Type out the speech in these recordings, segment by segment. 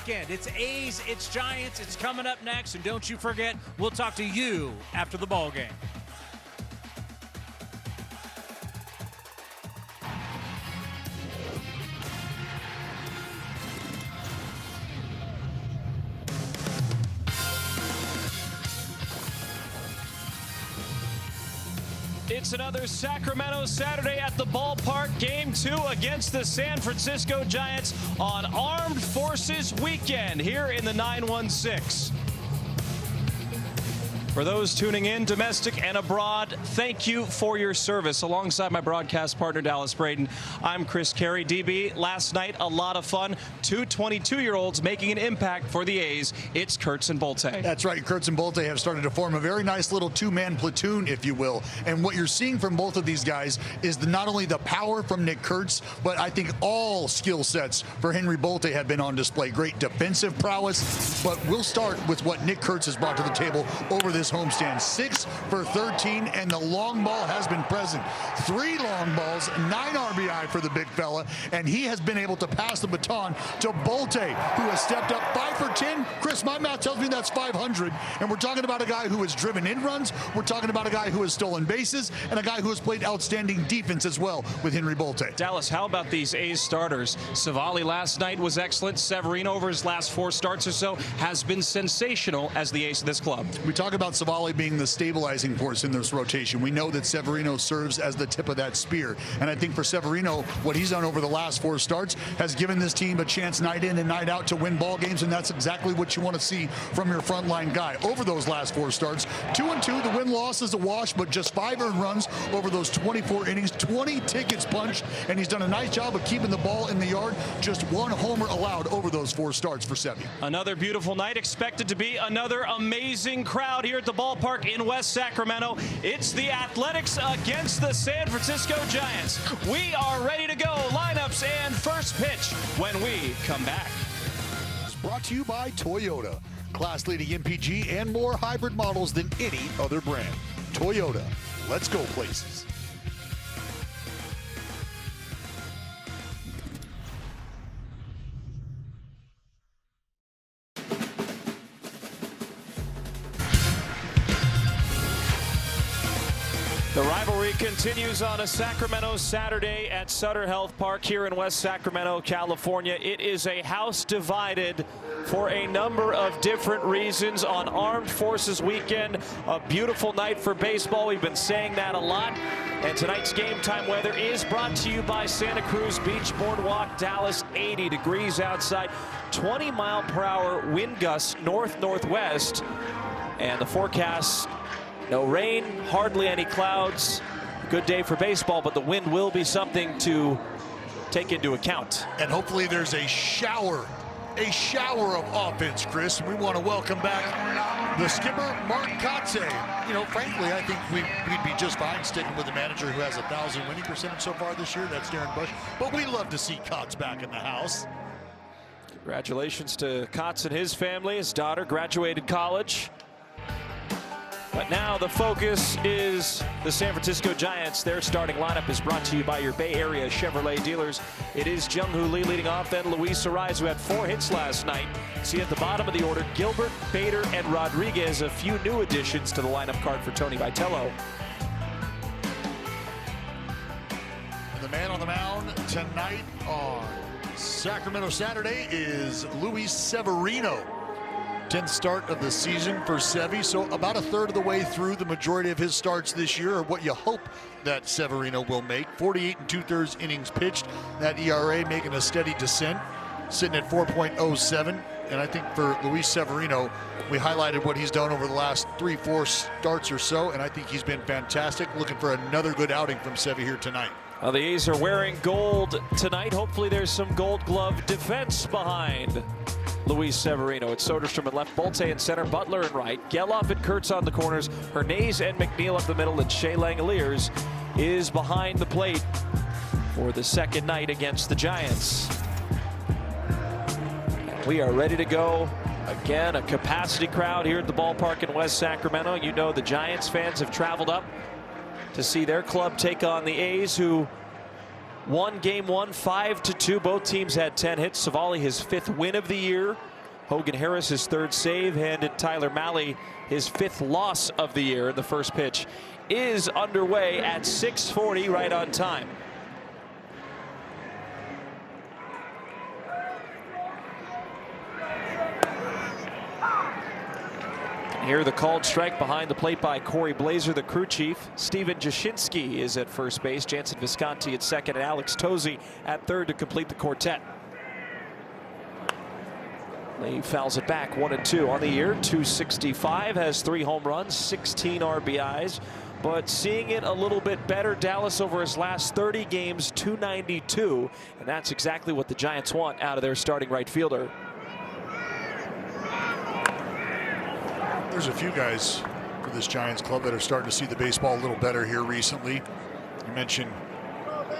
weekend. It's A's, it's Giants, it's coming up next. And don't you forget, we'll talk to you after the ball game. It's another Sacramento Saturday at the ballpark. Game 2 against the San Francisco Giants on Armed Forces Weekend here in the 916. For those tuning in, domestic and abroad, thank you for your service. Alongside my broadcast partner, Dallas Braden, I'm Chris Carey. DB, last night, a lot of fun. Two 22-year-olds making an impact for the A's. It's Kurtz and Bolte. That's right. Kurtz and Bolte have started to form a very nice little two-man platoon, if you will. And what you're seeing from both of these guys is not only the power from Nick Kurtz, but I think all skill sets for Henry Bolte have been on display. Great defensive prowess. But we'll start with what Nick Kurtz has brought to the table over this homestand. 6 for 13, and the long ball has been present. 3 long balls, 9 RBI for the big fella, and he has been able to pass the baton to Bolte, who has stepped up 5 for 10. Chris, my math tells me that's 500, and we're talking about a guy who has driven in runs, we're talking about a guy who has stolen bases, and a guy who has played outstanding defense as well with Henry Bolte. Dallas, how about these A's starters? Savali last night was excellent. Severino over his last 4 starts or so has been sensational as the ace of this club. We talk about Savali being the stabilizing force in this rotation. We know that Severino serves as the tip of that spear. And I think for Severino, what he's done over the last 4 starts has given this team a chance night in and night out to win ball games, and that's exactly what you want to see from your frontline guy. Over those last 4 starts, 2-2, the win-loss is a wash, but just 5 earned runs over those 24 innings, 20 tickets punched, and he's done a nice job of keeping the ball in the yard. Just 1 homer allowed over those 4 starts for Sevy. Another beautiful night, expected to be another amazing crowd here at the ballpark in West Sacramento. It's the Athletics against the San Francisco Giants. We are ready to go. Lineups and first pitch when we come back. It's brought to you by Toyota. Class-leading MPG and more hybrid models than any other brand. Toyota. Let's go places. The rivalry continues on a Sacramento Saturday at Sutter Health Park here in West Sacramento, California. It is a house divided for a number of different reasons on Armed Forces Weekend. A beautiful night for baseball. We've been saying that a lot. And tonight's game time weather is brought to you by Santa Cruz Beach Boardwalk, Dallas. 80 degrees outside, 20-mile-per-hour wind gusts north-northwest. And the forecast, no rain, hardly any clouds. Good day for baseball, but the wind will be something to take into account. And hopefully there's a shower of offense, Chris. We want to welcome back the skipper, Mark Kotze. You know, frankly, I think we'd be just fine sticking with the manager who has 1,000 winning percentage so far this year. That's Darren Bush. But we love to see Kotz back in the house. Congratulations to Kotz and his family. His daughter graduated college. But now the focus is the San Francisco Giants. Their starting lineup is brought to you by your Bay Area Chevrolet dealers. It is Jung-Hoo Lee leading off, then Luis Arraez, who had 4 hits last night. See at the bottom of the order, Gilbert, Bader, and Rodriguez. A few new additions to the lineup card for Tony Vitello. And the man on the mound tonight on Sacramento Saturday is Luis Severino. 10th start of the season for Sevy, so about 1/3 of the way through the majority of his starts this year, or what you hope that Severino will make. 48 2/3 innings pitched. That ERA making a steady descent, sitting at 4.07. And I think for Luis Severino, we highlighted what he's done over the last 3-4 starts or so, and I think he's been fantastic. Looking for another good outing from Sevy here tonight. Well, the A's are wearing gold tonight. Hopefully there's some Gold Glove defense behind Luis Severino. It's Soderstrom at left, Bolte in center, Butler in right, Geloff and Kurtz on the corners, Hernandez and McNeil up the middle, and Shea Langoliers is behind the plate for the second night against the Giants. And we are ready to go. Again, a capacity crowd here at the ballpark in West Sacramento. You know the Giants fans have traveled up to see their club take on the A's, who won game 1 5-2. Both teams had 10 hits. Savali, his 5th win of the year Hogan Harris his 3rd save, handed Tyler Mahle his 5th loss of the year. The first pitch is underway at 6:40, right on time. Here the called strike behind the plate by Corey Blazer, the crew chief. Steven Jashinsky is at first base. Jansen Visconti at second, and Alex Tosi at third to complete the quartet. Lee fouls it back, 1-2 on the year. 265, has 3 home runs, 16 RBIs. But seeing it a little bit better, Dallas over his last 30 games, 292. And that's exactly what the Giants want out of their starting right fielder. There's a few guys for this Giants club that are starting to see the baseball a little better here recently. You mentioned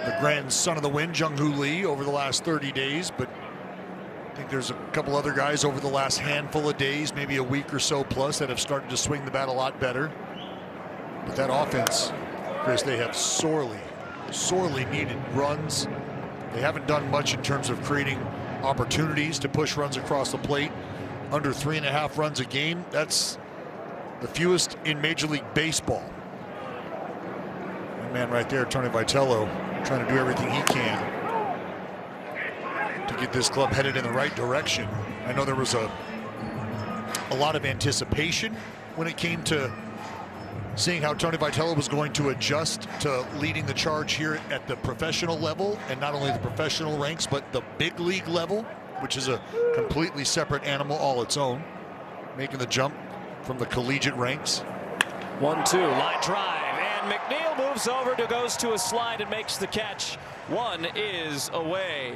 the grandson of the wind, Jung-Hoo Lee, over the last 30 days, but I think there's a couple other guys over the last handful of days, maybe a week or so plus, that have started to swing the bat a lot better. But that offense, Chris, they have sorely needed runs. They haven't done much in terms of creating opportunities to push runs across the plate. Under 3.5 runs a game, that's the fewest in Major League Baseball. One man right there, Tony Vitello, trying to do everything he can to get this club headed in the right direction. I know there was a lot of anticipation when it came to seeing how Tony Vitello was going to adjust to leading the charge here at the professional level, and not only the professional ranks, but the big league level, which is a completely separate animal all its own, making the jump from the collegiate ranks. 1-2, line drive, and McNeil moves over, goes to a slide and makes the catch. One is away.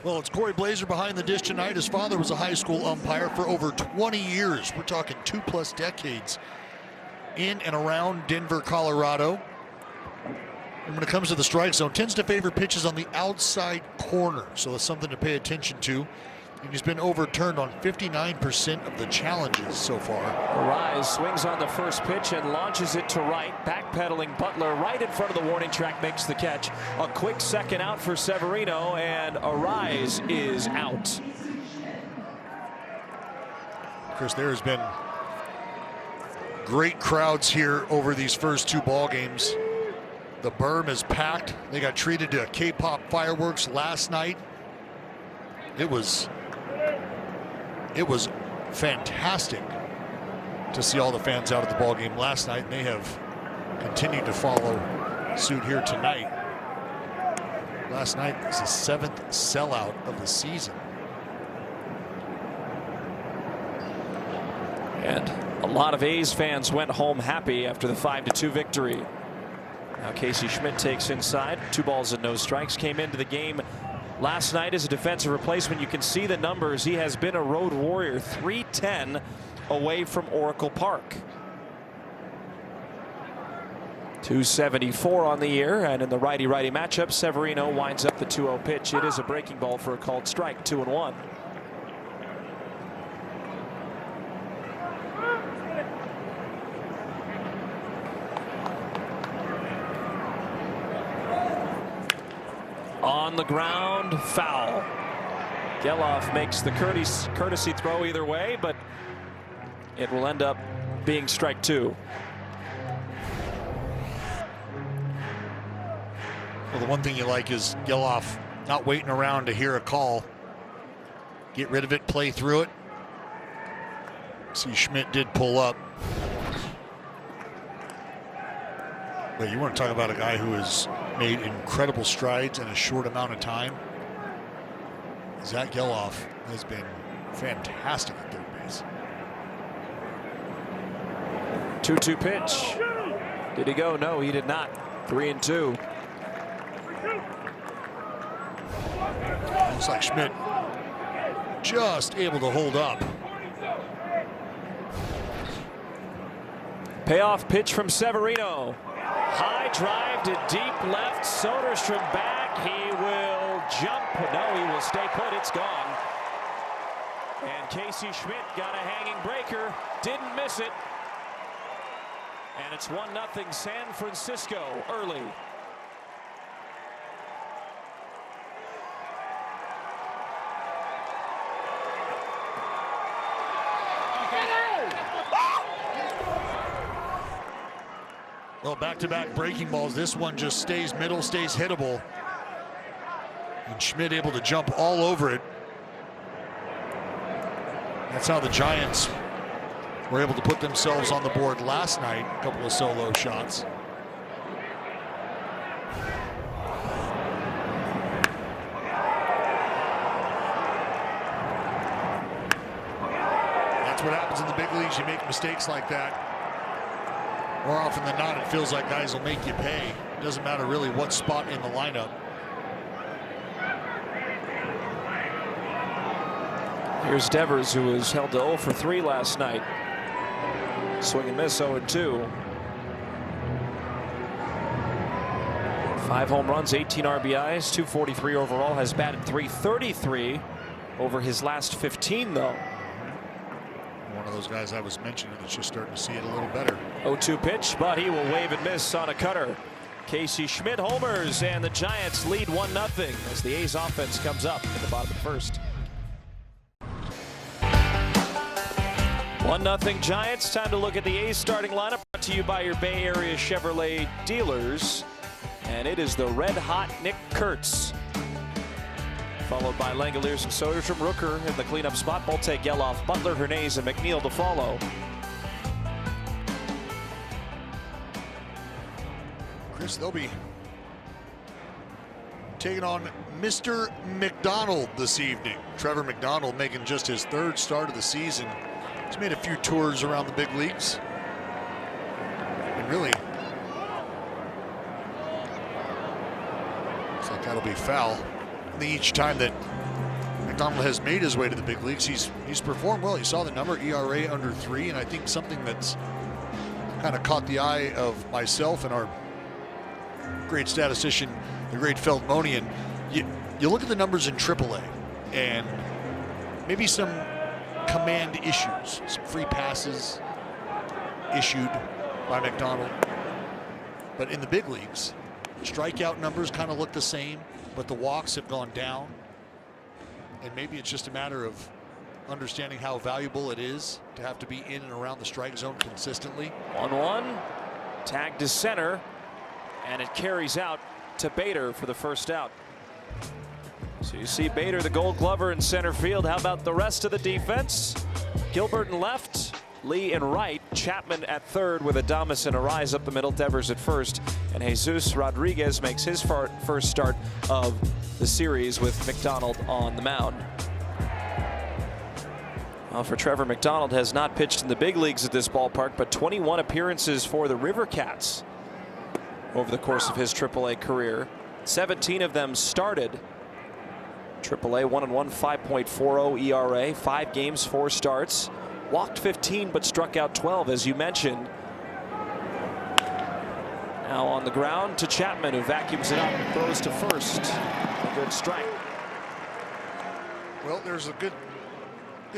Well, it's Corey Blazer behind the dish tonight. His father was a high school umpire for over 20 years. We're talking 2+ decades in and around Denver, Colorado. And when it comes to the strike zone, tends to favor pitches on the outside corner. So that's something to pay attention to. And he's been overturned on 59% of the challenges so far. Arise swings on the first pitch and launches it to right. Backpedaling Butler right in front of the warning track makes the catch. A quick second out for Severino, and Arise is out. Chris, there has been great crowds here over these first 2 ball games. The berm is packed. They got treated to K-pop fireworks last night. It was fantastic to see all the fans out at the ball game last night, and they have continued to follow suit here tonight. Last night was the 7th sellout of the season. And a lot of A's fans went home happy after the 5-2 victory. Now Casey Schmidt takes inside. 2 balls and no strikes. Came into the game last night as a defensive replacement. You can see the numbers. He has been a road warrior. 310 away from Oracle Park. 274 on the year, and in the righty-righty matchup, Severino winds up the 2-0 pitch. It is a breaking ball for a called strike. 2-1. On the ground, foul. Geloff makes the courtesy throw either way, but it will end up being strike 2. Well, the one thing you like is Geloff not waiting around to hear a call. Get rid of it, play through it. See, Schmidt did pull up. But you want to talk about a guy who has made incredible strides in a short amount of time. Zach Geloff has been fantastic at third base. 2-2 pitch. Did he go? No, he did not. 3-2. Looks like Schmidt just able to hold up. Payoff pitch from Severino. High drive to deep left. Soderstrom back. He will jump. No, he will stay put. It's gone. And Casey Schmidt got a hanging breaker. Didn't miss it. And it's 1-0 San Francisco early. Well, back-to-back breaking balls. This one just stays middle, stays hittable. And Schmidt able to jump all over it. That's how the Giants were able to put themselves on the board last night. A couple of solo shots. That's what happens in the big leagues. You make mistakes like that. More often than not, it feels like guys will make you pay. It doesn't matter really what spot in the lineup. Here's Devers, who was held to 0 for 3 last night. Swing and miss, 0-2. 5 home runs, 18 RBIs, 243 overall. Has batted .333 over his last 15, though. One of those guys I was mentioning that's just starting to see it a little better. 0-2 pitch, but he will wave and miss on a cutter. Casey Schmidt homers, and the Giants lead 1-0 as the A's offense comes up in the bottom of the first. 1-0 Giants. Time to look at the A's starting lineup, brought to you by your Bay Area Chevrolet dealers. And it is the red-hot Nick Kurtz, followed by Langeliers and Soderstrom. Rooker in the cleanup spot. Bolte, Geloff, Butler, Hernandez, and McNeil to follow. Chris, they'll be taking on Mr. McDonald this evening. Trevor McDonald making just his 3rd start of the season. He's made a few tours around the big leagues. And really, looks like that'll be foul. I think each time that McDonald has made his way to the big leagues, he's performed well. You saw the number, ERA under 3, and I think something that's kind of caught the eye of myself and our great statistician, the great Feldmonian. You look at the numbers in AAA, and maybe some command issues, some free passes issued by McDonald. But in the big leagues, strikeout numbers kind of look the same, but the walks have gone down. And maybe it's just a matter of understanding how valuable it is to have to be in and around the strike zone consistently. 1-1, tagged to center, and it carries out to Bader for the first out. So you see Bader, the Gold Glover, in center field. How about the rest of the defense? Gilbert in left, Lee in right, Chapman at third with Adames and Arise up the middle, Devers at first, and Jesus Rodriguez makes his first start of the series with McDonald on the mound. Well, for Trevor McDonald, has not pitched in the big leagues at this ballpark, but 21 appearances for the River Cats over the course of his AAA career. 17 of them started. AAA 1-1, 5.40 ERA, 5 games, 4 starts. Walked 15 but struck out 12, as you mentioned. Now on the ground to Chapman, who vacuums it up and throws to first. A good strike. Well, there's a good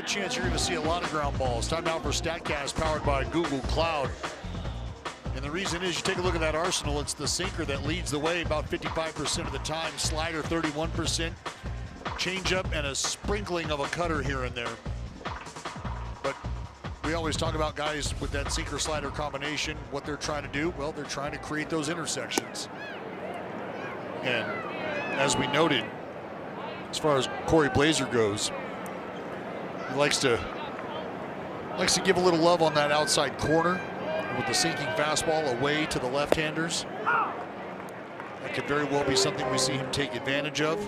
chance you're going to see a lot of ground balls. Time out for StatCast, powered by Google Cloud. And the reason is, you take a look at that arsenal, it's the sinker that leads the way about 55% of the time, slider 31%, changeup, and a sprinkling of a cutter here and there. But we always talk about guys with that sinker slider combination, what they're trying to do. Well, they're trying to create those intersections. And as we noted, as far as Corey Blazer goes, he likes to give a little love on that outside corner with the sinking fastball away to the left-handers. That could very well be something we see him take advantage of.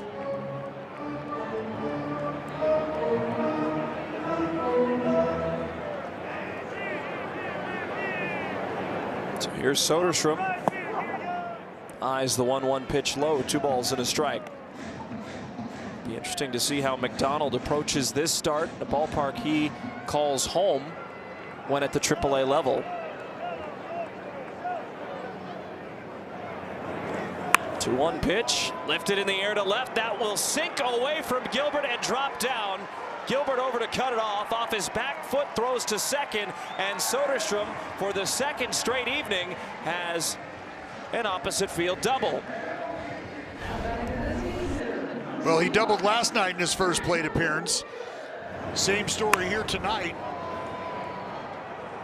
So here's Soderstrom. Eyes the 1-1 pitch low, 2 balls and a strike. Be interesting to see how McDonald approaches this start, the ballpark he calls home when at the AAA level. 2-1 pitch, lifted in the air to left. That will sink away from Gilbert and drop down. Gilbert over to cut it off his back foot, throws to second, and Soderstrom, for the second straight evening, has an opposite field double. Well, he doubled last night in his first plate appearance. Same story here tonight.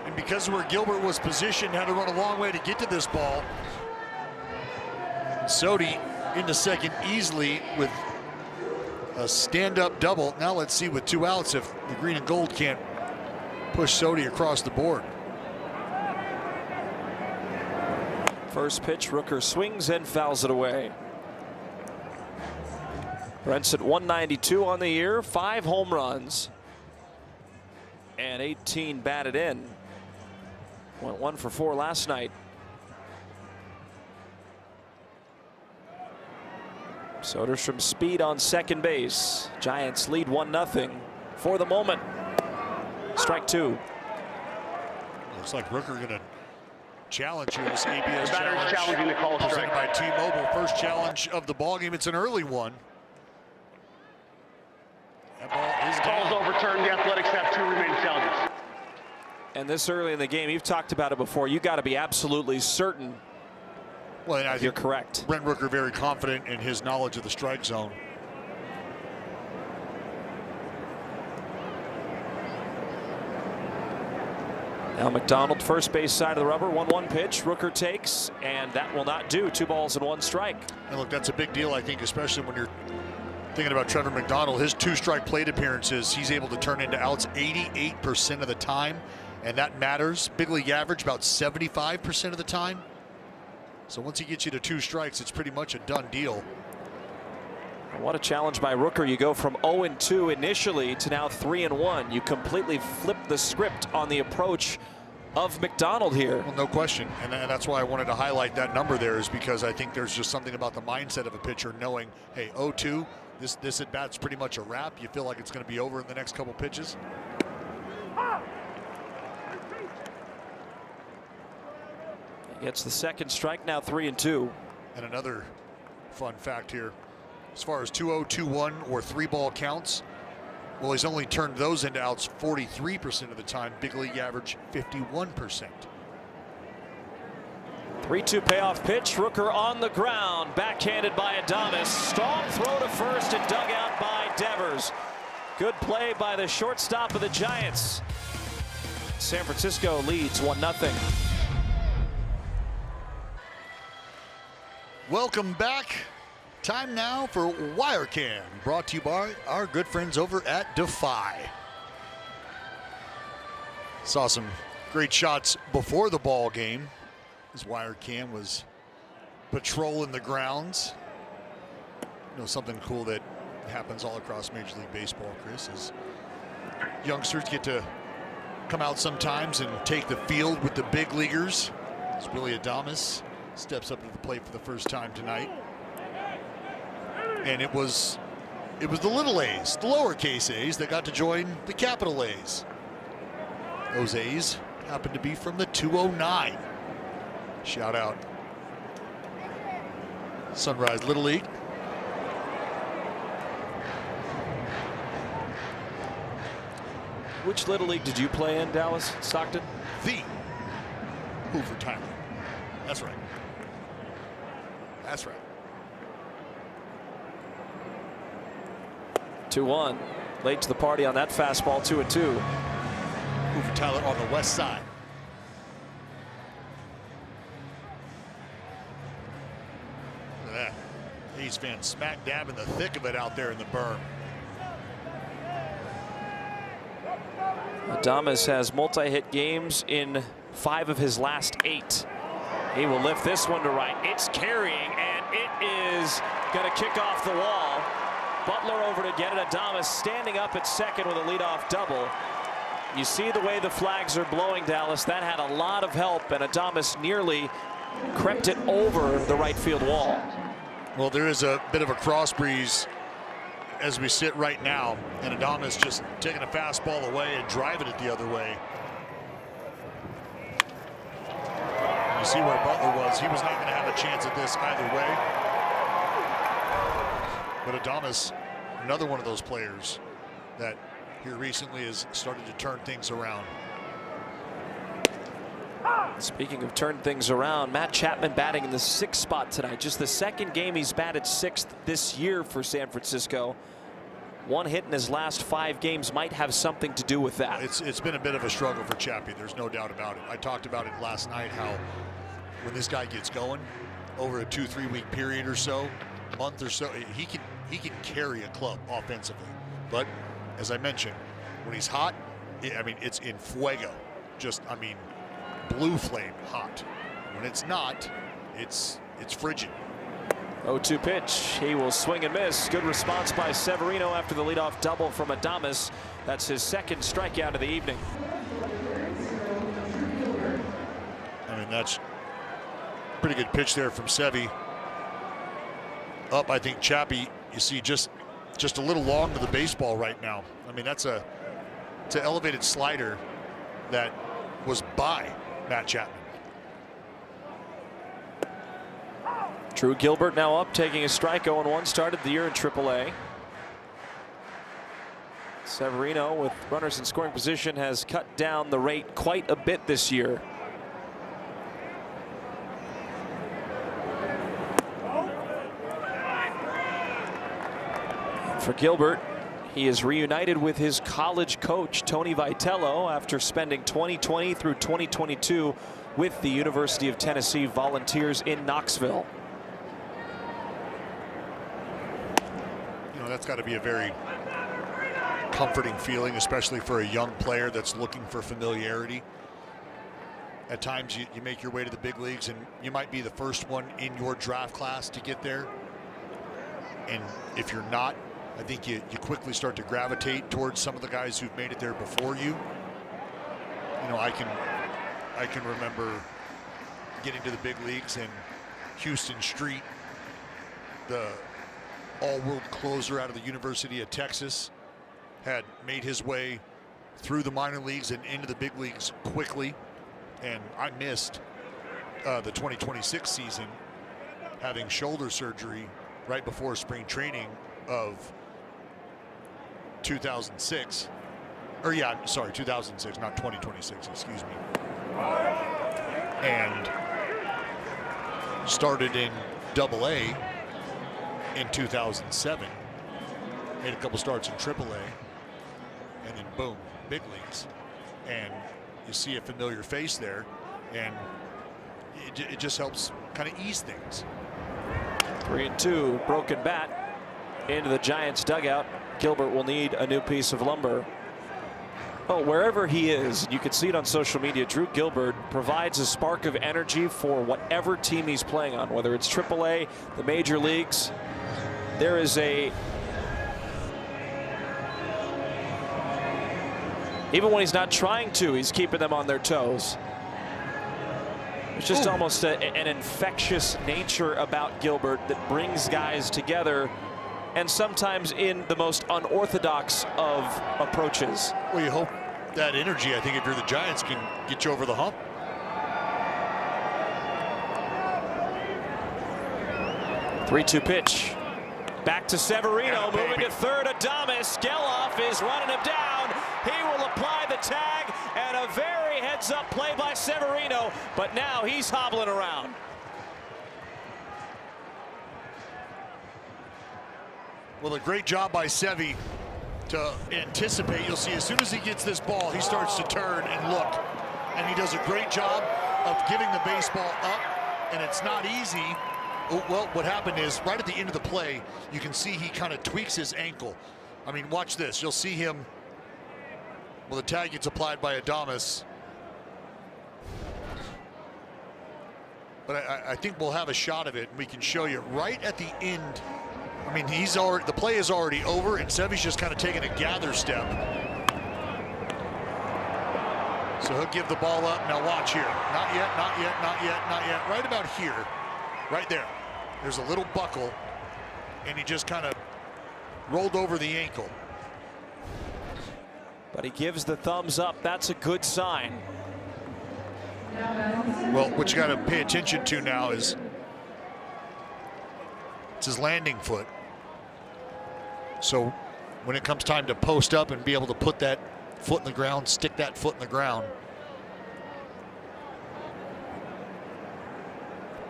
And because of where Gilbert was positioned, had to run a long way to get to this ball. Sodi into second easily with a stand-up double. Now let's see with 2 outs if the green and gold can't push Sodi across the board. First pitch, Rooker swings and fouls it away. Brent's at 192 on the year, 5 home runs, and 18 batted in. Went 1 for 4 last night. Soderstrom's speed on second base. Giants lead 1-0 for the moment. Strike 2. Looks like Rooker going to challenge here this ABS challenge. Challenging the call strike. Presented by T-Mobile. First challenge of the ballgame. It's an early one. That ball is Call's down. overturned. The Athletics have 2 remaining challenges. And this early in the game, you've talked about it before. You got to be absolutely certain. Well, and I think you're correct. Brent Rooker very confident in his knowledge of the strike zone. Now McDonald, first base side of the rubber, 1-1 pitch. Rooker takes, and that will not do. 2 balls and 1 strike. And look, that's a big deal, I think, especially when you're thinking about Trevor McDonald. His 2 strike plate appearances, he's able to turn into outs 88% of the time, and that matters. Big league average about 75% of the time. So once he gets you to 2 strikes, it's pretty much a done deal. What a challenge by Rooker. You go from 0-2 initially to now 3-1. You completely flip the script on the approach of McDonald here. Well, no question. And that's why I wanted to highlight that number there, is because I think there's just something about the mindset of a pitcher knowing, hey, 0-2, this at bat's pretty much a wrap. You feel like it's going to be over in the next couple pitches. He gets the second strike, now 3-2. And another fun fact here, as far as 2-0, 2-1, or 3-ball counts, well, he's only turned those into outs 43% of the time. Big league average 51%. 3-2 payoff pitch. Rooker on the ground, backhanded by Adames. Strong throw to first and dug out by Devers. Good play by the shortstop of the Giants. San Francisco leads 1-0. Welcome back. Time now for WireCam, brought to you by our good friends over at Defy. Saw some great shots before the ball game as WireCam was patrolling the grounds. You know, something cool that happens all across Major League Baseball, Chris, is youngsters get to come out sometimes and take the field with the big leaguers. As Willie Adames steps up to the plate for the first time tonight. And it was the little A's, the lowercase A's, that got to join the capital A's. Those A's happened to be from the 209. Shout out Sunrise Little League. Which Little League did you play in, Dallas? Stockton? The Hoover Tyler. That's right. That's right. 2-1. Late to the party on that fastball, 2-2. Hoover Tyler on the west side. Look at that. A's fan smack dab in the thick of it out there in the berm. Adames has multi-hit games in 5 of his last 8. He will lift this one to right. It's carrying, and it is going to kick off the wall. Butler over to get it. Adames standing up at second with a leadoff double. You see the way the flags are blowing, Dallas. That had a lot of help, and Adames nearly crept it over the right field wall. Well, there is a bit of a cross breeze as we sit right now, and Adames just taking a fastball away and driving it the other way. You see where Butler was. He was not going to have a chance at this either way. But Adames, another one of those players that here recently has started to turn things around. Speaking of turn things around, Matt Chapman batting in the 6th spot tonight. Just the 2nd game he's batted 6th this year for San Francisco. One hit in his last 5 games might have something to do with that. It's been a bit of a struggle for Chappie. There's no doubt about it. I talked about it last night, how when this guy gets going over a 2-3 week period or so, month or so, he can carry a club offensively. But as I mentioned, when he's hot, I mean, it's in fuego. Just, I mean, blue flame hot. When it's not, it's frigid. 0-2 pitch. He will swing and miss. Good response by Severino after the leadoff double from Adames. That's his second strikeout of the evening. I mean, that's pretty good pitch there from Sevy. Up, I think Chappie, you see just a little long to the baseball right now. I mean, it's an elevated slider that was by Matt Chapman. Drew Gilbert now up, taking a strike. 0-1, started the year in AAA. Severino, with runners in scoring position, has cut down the rate quite a bit this year. For Gilbert, he is reunited with his college coach, Tony Vitello, after spending 2020 through 2022 with the University of Tennessee Volunteers in Knoxville. You know, that's got to be a very comforting feeling, especially for a young player that's looking for familiarity. At times you make your way to the big leagues and you might be the first one in your draft class to get there. And if you're not, I think you quickly start to gravitate towards some of the guys who've made it there before you. You know, I can remember getting to the big leagues and Houston Street, the all-world closer out of the University of Texas, had made his way through the minor leagues and into the big leagues quickly. And I missed the 2026 season, having shoulder surgery right before spring training of 2006. Or yeah, sorry, 2006, not 2026, excuse me. And started in AA in 2007. Made a couple starts in AAA. And then boom, big leagues. And you see a familiar face there, and it just helps kind of ease things. 3-2, broken bat into the Giants dugout. Gilbert will need a new piece of lumber. Well, wherever he is, you can see it on social media, Drew Gilbert provides a spark of energy for whatever team he's playing on, whether it's AAA, the major leagues. There is even when he's not trying to, he's keeping them on their toes. It's just almost an infectious nature about Gilbert that brings guys together, and sometimes in the most unorthodox of approaches. Well, you hope that energy, I think, if you're the Giants, can get you over the hump. Three-two pitch. Back to Severino, moving to third. Adames. Geloff is running him down. He will apply the tag, and a very heads-up play by Severino, but now he's hobbling around. Well, a great job by Sevy to anticipate. You'll see as soon as he gets this ball, he starts to turn and look. And he does a great job of giving the baseball up, and it's not easy. Well, what happened is right at the end of the play, you can see he kind of tweaks his ankle. I mean, watch this. You'll see him. Well, the tag gets applied by Adames. But I think we'll have a shot of it, and we can show you right at the end. I mean, the play is already over, and Sevy's just kind of taking a gather step. So he'll give the ball up. Now watch here. Not yet, not yet, not yet, not yet. Right about here, right there. There's a little buckle, and he just kind of rolled over the ankle. But he gives the thumbs up. That's a good sign. Well, what you got to pay attention to now is it's his landing foot. So when it comes time to post up and be able to put that foot in the ground, stick that foot in the ground,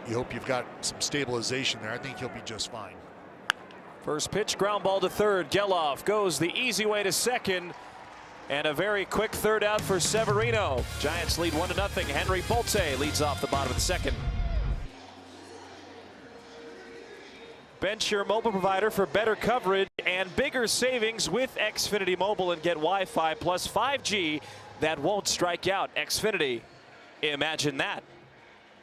you hope you've got some stabilization there. I think he'll be just fine. First pitch, ground ball to third. Geloff goes the easy way to second. And a very quick third out for Severino. Giants lead 1-0. Henry Bolte leads off the bottom of the second. Bench your mobile provider for better coverage and bigger savings with Xfinity Mobile, and get Wi-Fi plus 5G that won't strike out. Xfinity, imagine that.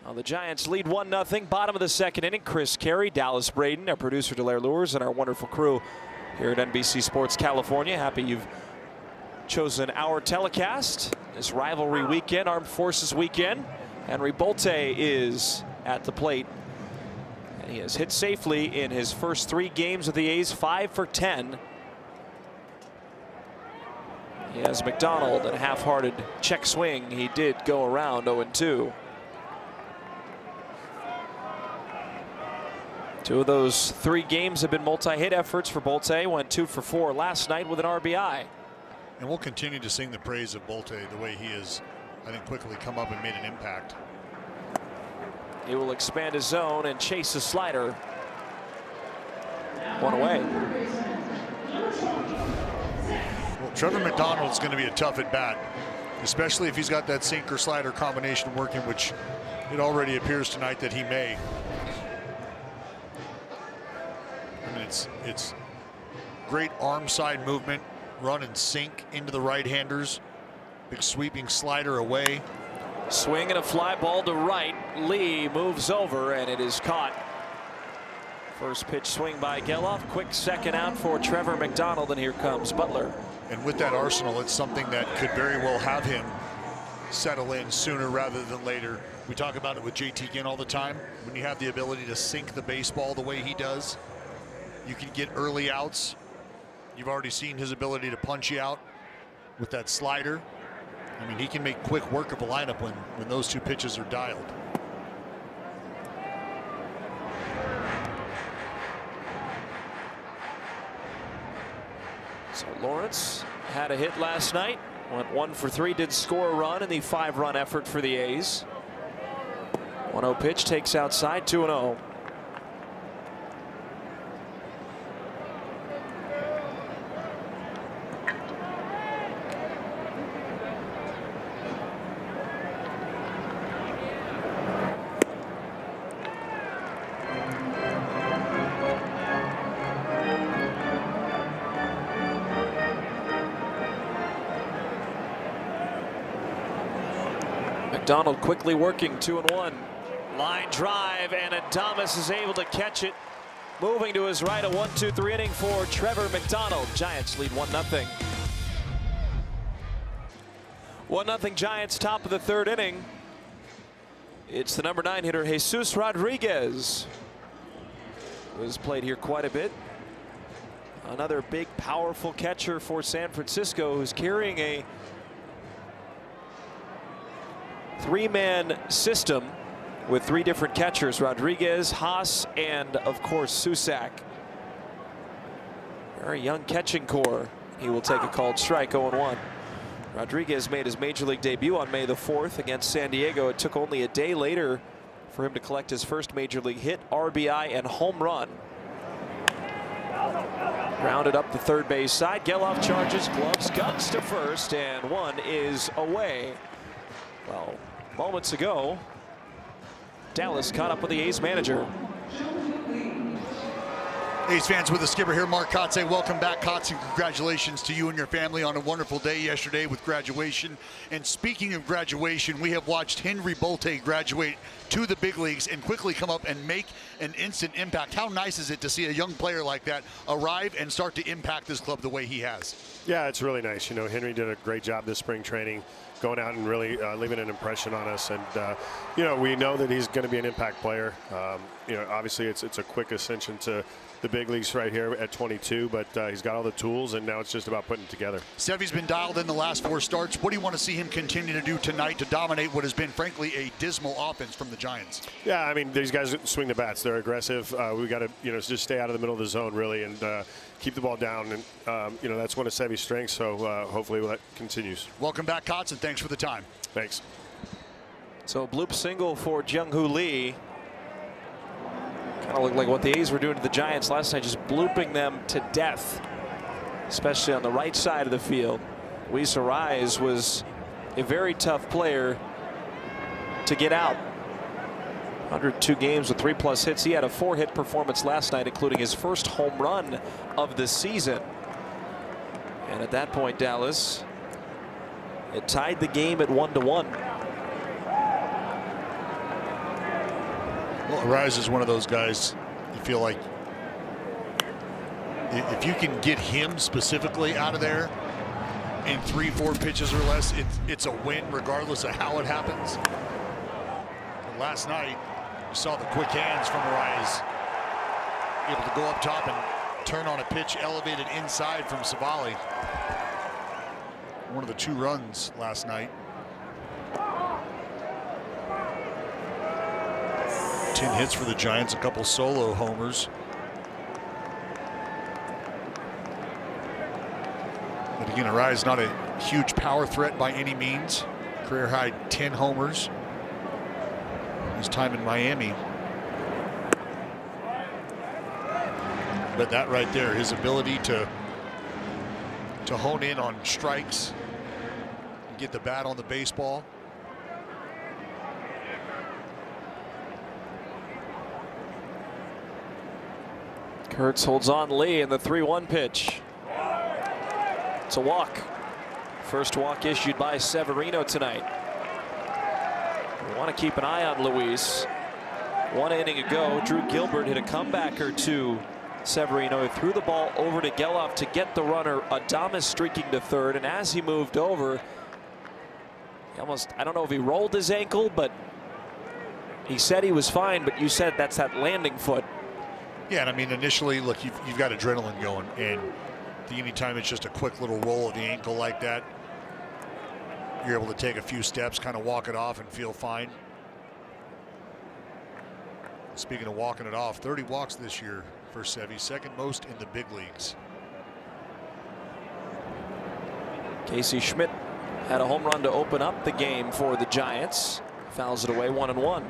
Well, the Giants lead 1-0. Bottom of the second inning. Chris Carey, Dallas Braden, our producer Delaire Lures, and our wonderful crew here at NBC Sports California. Happy you've chosen our telecast this rivalry weekend, Armed Forces weekend. Henry Bolte is at the plate, and he has hit safely in his first 3 games with the A's, 5 for 10. He has McDonald and a half-hearted check swing. He did go around 0-2. 2 of those 3 games have been multi-hit efforts for Bolte. Went 2 for 4 last night with an RBI. And we'll continue to sing the praise of Bolte, the way he has, I think, quickly come up and made an impact. He will expand his zone and chase a slider. 1 away. Well, Trevor McDonald's going to be a tough at bat, especially if he's got that sinker slider combination working, which it already appears tonight that he may. I mean, it's great arm side movement. Run and sink into the right-handers. Big sweeping slider away. Swing and a fly ball to right. Lee moves over and it is caught. First pitch swing by Geloff. Quick second out for Trevor McDonald, and here comes Butler. And with that arsenal, it's something that could very well have him settle in sooner rather than later. We talk about it with JT Ginn all the time. When you have the ability to sink the baseball the way he does, you can get early outs. You've already seen his ability to punch you out with that slider. I mean, he can make quick work of a lineup when those 2 pitches are dialed. So Lawrence had a hit last night. Went 1 for 3, did score a run in the 5-run effort for the A's. 1-0 pitch, takes outside, 2-0. McDonald quickly working, 2-1. Line drive, and Adames is able to catch it. Moving to his right, a 1-2-3 inning for Trevor McDonald. Giants lead 1-0. 1-0 Giants, top of the 3rd inning. It's the number 9 hitter, Jesus Rodriguez, who has played here quite a bit. Another big, powerful catcher for San Francisco, who's carrying a 3-man system with 3 different catchers: Rodriguez, Haas, and of course Susac. Very young catching core. He will take a called strike. 0-1. Rodriguez made his major league debut on May the 4th against San Diego. It took only a day later for him to collect his first major league hit, RBI, and home run. Grounded up the third base side. Geloff charges, gloves, guts to first, and 1 is away. Well, moments ago, Dallas caught up with the A's manager. A's fans, with the skipper here, Mark Kotze. Welcome back, Kotze, and congratulations to you and your family on a wonderful day yesterday with graduation. And speaking of graduation, we have watched Henry Bolte graduate to the big leagues and quickly come up and make an instant impact. How nice is it to see a young player like that arrive and start to impact this club the way he has? Yeah, it's really nice. You know, Henry did a great job this spring training, going out and really leaving an impression on us. And, you know, we know that he's going to be an impact player. You know, obviously it's a quick ascension to the big leagues right here at 22, but he's got all the tools, and now it's just about putting it together. Sevy's been dialed in the last 4 starts. What do you want to see him continue to do tonight to dominate what has been, frankly, a dismal offense from the Giants? Yeah, I mean, these guys swing the bats. They're aggressive. We got to, you know, just stay out of the middle of the zone, really, and keep the ball down. And, you know, that's one of Sevy's strengths, so hopefully that continues. Welcome back, Kotz, and thanks for the time. Thanks. So bloop single for Jung-Hoo Lee. Kind of looked like what the A's were doing to the Giants last night, just blooping them to death, especially on the right side of the field. Luis Arraez was a very tough player to get out. 102 games with 3+ hits. He had a 4-hit performance last night, including his first home run of the season. And at that point, Dallas, it tied the game at 1-1. Well, Arraez is one of those guys you feel like if you can get him specifically out of there in 3-4 pitches or less, it's a win regardless of how it happens. But last night, you saw the quick hands from Arraez, able to go up top and turn on a pitch elevated inside from Savali. One of the 2 runs last night. 10 hits for the Giants, a couple solo homers. But again, Arraez not a huge power threat by any means. Career high 10 homers. His time in Miami. But that right there, his ability to hone in on strikes, get the bat on the baseball. Kurtz holds on Lee in the 3-1 pitch. It's a walk. First walk issued by Severino tonight. We want to keep an eye on Luis. 1 inning ago, Drew Gilbert hit a comebacker to Severino. He threw the ball over to Geloff to get the runner. Adames streaking to third, and as he moved over, he almost, I don't know if he rolled his ankle, but he said he was fine, but you said that's that landing foot. Yeah, and I mean, initially, look, you've got adrenaline going, and anytime it's just a quick little roll of the ankle like that, you're able to take a few steps, kind of walk it off and feel fine. Speaking of walking it off, 30 walks this year for Sevy, second most in the big leagues. Casey Schmidt had a home run to open up the game for the Giants. Fouls it away, 1-1.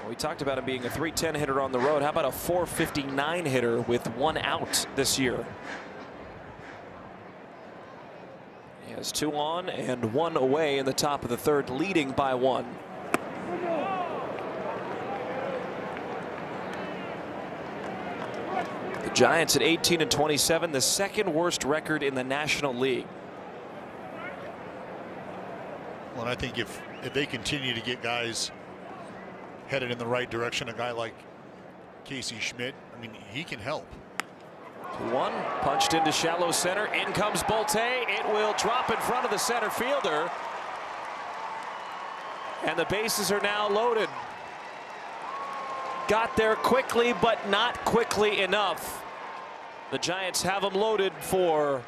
We talked about him being a .310 hitter on the road. How about a .459 hitter with 1 out this year? He has 2 on and 1 away in the top of the third, leading by 1. The Giants at 18-27, the second worst record in the National League. Well, and I think if they continue to get guys headed in the right direction, a guy like Casey Schmidt, I mean, he can help. 2-1, punched into shallow center. In comes Bolte. It will drop in front of the center fielder. And the bases are now loaded. Got there quickly, but not quickly enough. The Giants have them loaded for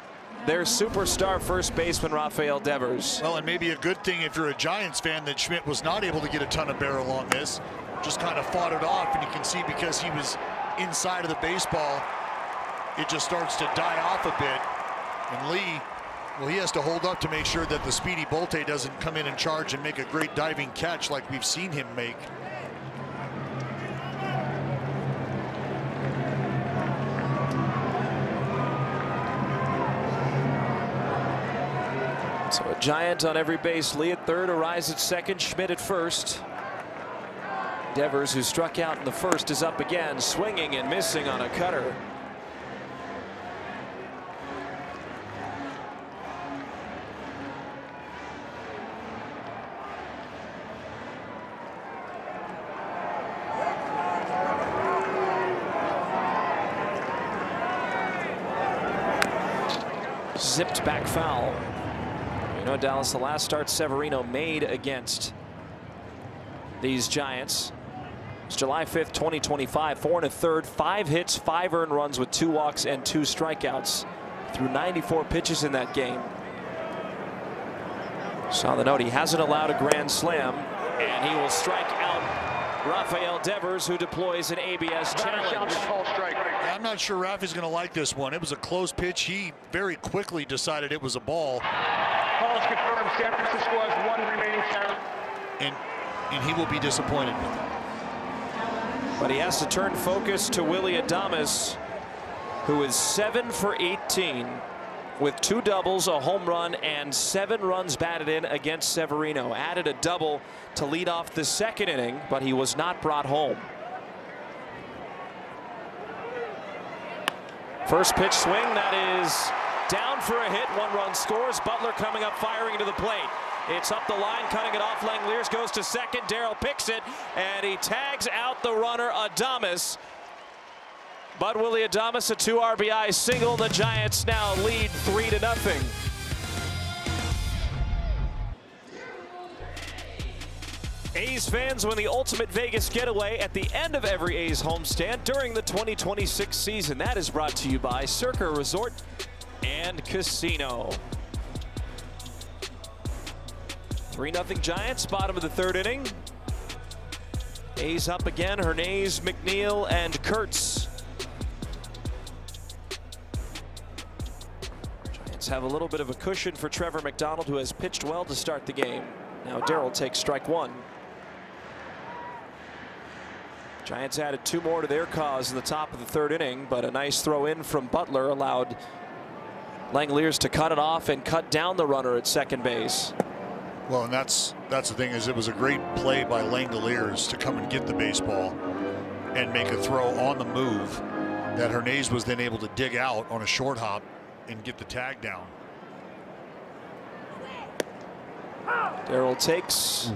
their superstar first baseman, Rafael Devers. Well, and maybe a good thing if you're a Giants fan that Schmidt was not able to get a ton of barrel on this. Just kind of fought it off, and you can see because he was inside of the baseball, it just starts to die off a bit. And Lee, well, he has to hold up to make sure that the speedy Bolte doesn't come in and charge and make a great diving catch like we've seen him make. So a Giant on every base. Lee at third, Arraez at second, Schmidt at first. Devers, who struck out in the first, is up again, swinging and missing on a cutter. Zipped back foul. You know, Dallas, the last start Severino made against these Giants was July 5th, 2025. 4 1/3, 5 hits, 5 earned runs with 2 walks and 2 strikeouts through 94 pitches in that game. Saw the note, he hasn't allowed a grand slam, and he will strike out Rafael Devers, who deploys an ABS challenge. I'm not sure Rafi's going to like this one. It was a close pitch. He very quickly decided it was a ball. Call is confirmed. San Francisco has 1 remaining count. And he will be disappointed with it. But he has to turn focus to Willy Adames, who is 7 for 18 with 2 doubles, a home run, and 7 runs batted in against Severino. Added a double to lead off the second inning, but he was not brought home. First pitch swing, that is down for a hit. 1 run scores. Butler coming up firing to the plate. It's up the line, cutting it off. Langeliers goes to second. Darrell picks it, and he tags out the runner, Adames. But Willy Adames, a 2 RBI single. The Giants now lead 3-0. A's fans win the ultimate Vegas getaway at the end of every A's homestand during the 2026 season. That is brought to you by Circa Resort and Casino. 3-0 Giants, bottom of the 3rd inning. A's up again, Hernandez, McNeil, and Kurtz. Giants have a little bit of a cushion for Trevor McDonald, who has pitched well to start the game. Now Darrell takes strike 1. Giants added 2 more to their cause in the top of the 3rd inning, but a nice throw in from Butler allowed Langeliers to cut it off and cut down the runner at second base. Well, and that's the thing, is it was a great play by Langeliers to come and get the baseball and make a throw on the move that Hernandez was then able to dig out on a short hop and get the tag down. Darrell takes.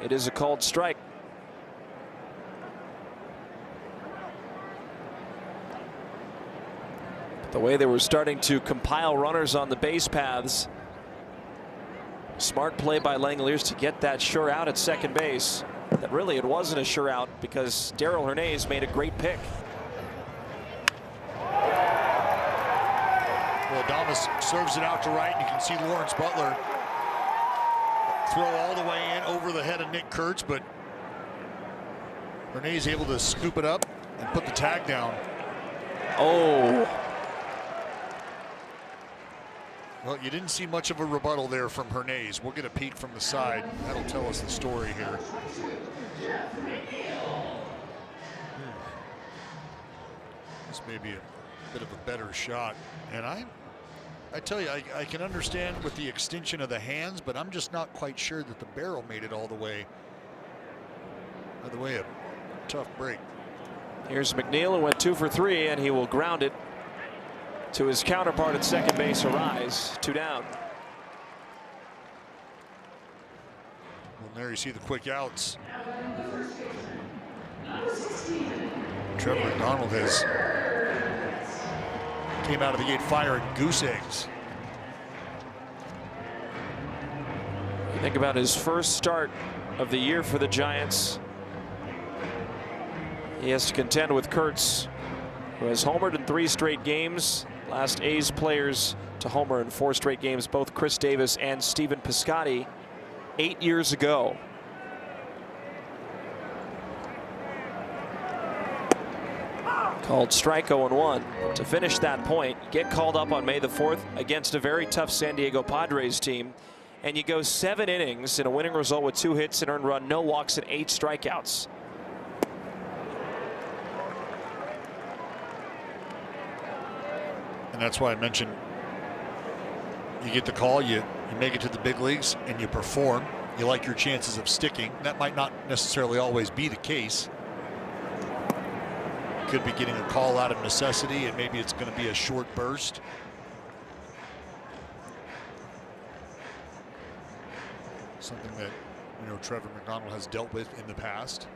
It is a called strike. The way they were starting to compile runners on the base paths. Smart play by Langeliers to get that sure out at second base. That really, it wasn't a sure out because Darrell Hernandez made a great pick. Well, Adames serves it out to right, and you can see Lawrence Butler throw all the way in over the head of Nick Kurtz, but Hernandez able to scoop it up and put the tag down. Oh. Well, you didn't see much of a rebuttal there from Hernandez. We'll get a peek from the side. That'll tell us the story here. This may be a bit of a better shot. And I tell you, I can understand with the extension of the hands, but I'm just not quite sure that the barrel made it all the way. By the way, a tough break. Here's McNeil, who went 2 for 3, and he will ground it to his counterpart at second base, Arise. 2 down. Well, there you see the quick outs. Trevor McDonald came out of the gate firing goose eggs. Think about his first start of the year for the Giants. He has to contend with Kurtz, who has homered in 3 straight games. Last A's players to homer in 4 straight games, both Chris Davis and Stephen Piscotty, 8 years ago. Called strike 0-1. To finish that point, get called up on May the 4th against a very tough San Diego Padres team, and you go 7 innings in a winning result with 2 hits, an earned run, no walks, and 8 strikeouts. And that's why I mentioned you get the call, you make it to the big leagues, and you perform. You like your chances of sticking. That might not necessarily always be the case. Could be getting a call out of necessity, and maybe it's going to be a short burst. Something that, you know, Trevor McDonald has dealt with in the past.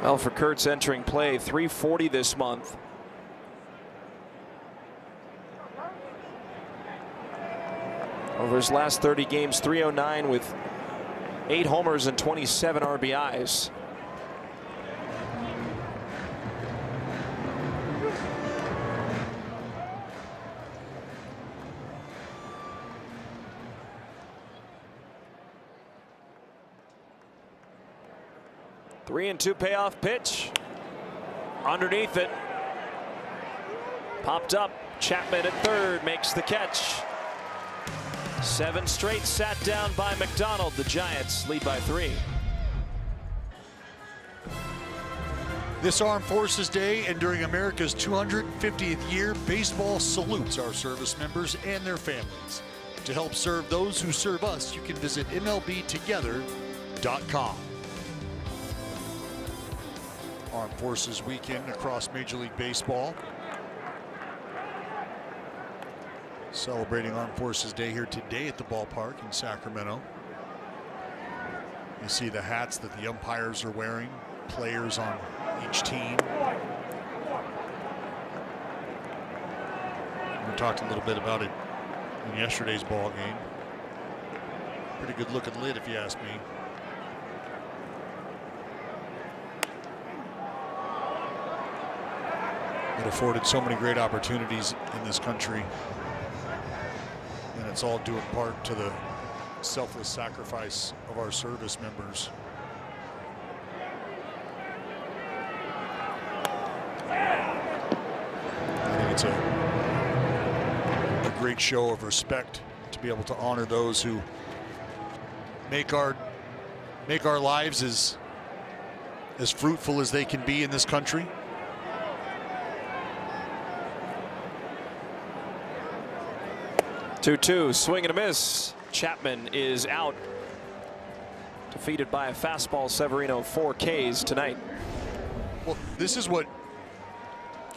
Well, for Kurtz entering play, 340 this month. Over his last 30 games, 309 with 8 homers and 27 RBIs. Three and 2 payoff pitch. Underneath it. Popped up Chapman at third makes the catch. 7 straight sat down by McDonald. The Giants lead by 3. This Armed Forces Day and during America's 250th year, baseball salutes our service members and their families. To help serve those who serve us, you can visit MLBtogether.com. Armed Forces Weekend across Major League Baseball. Celebrating Armed Forces Day here today at the ballpark in Sacramento. You see the hats that the umpires are wearing, players on each team. We talked a little bit about it in yesterday's ball game. Pretty good looking lid, if you ask me. It afforded so many great opportunities in this country, and it's all due in part to the selfless sacrifice of our service members. I think it's a great show of respect to be able to honor those who make our lives as fruitful as they can be in this country. Two, swing and a miss. Chapman is out. Defeated by a fastball. Severino 4 Ks tonight. Well, this is what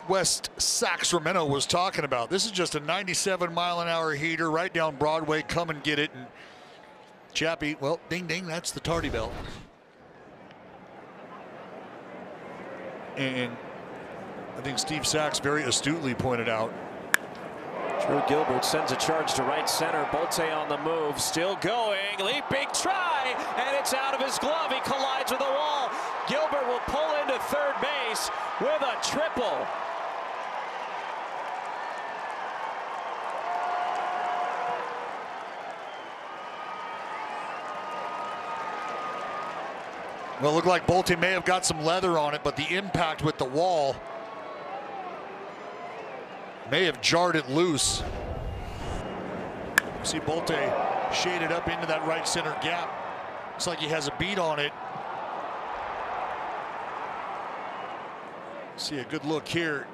West Sacramento was talking about. This is just a 97-mile-an-hour heater right down Broadway. Come and get it. And Chappie, well, ding, ding, that's the tardy bell. And I think Steve Sachs very astutely pointed out, Drew Gilbert sends a charge to right center. Bolte on the move, still going, leaping try, and it's out of his glove. He collides with a wall. Gilbert will pull into third base with a triple. well, it looked like Bolte may have got some leather on it, but the impact with the wall may have jarred it loose. See Bolte shaded up into that right center gap. Looks like he has a beat on it. See a good look here.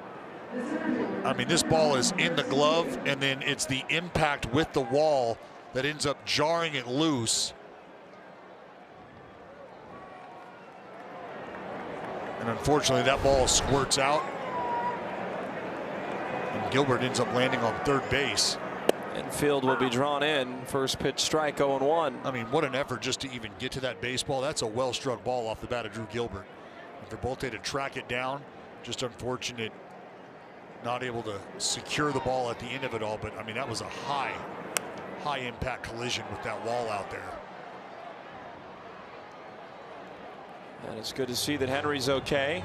I mean, this ball is in the glove, and then it's the impact with the wall that ends up jarring it loose. And unfortunately, that ball squirts out. Gilbert ends up landing on third base. Infield will be drawn in. First pitch strike, 0-1. I mean, what an effort just to even get to that baseball. That's a well-struck ball off the bat of Drew Gilbert. And for Bolte to track it down, just unfortunate not able to secure the ball at the end of it all. But I mean, that was a high impact collision with that wall out there. And it's good to see that Henry's okay.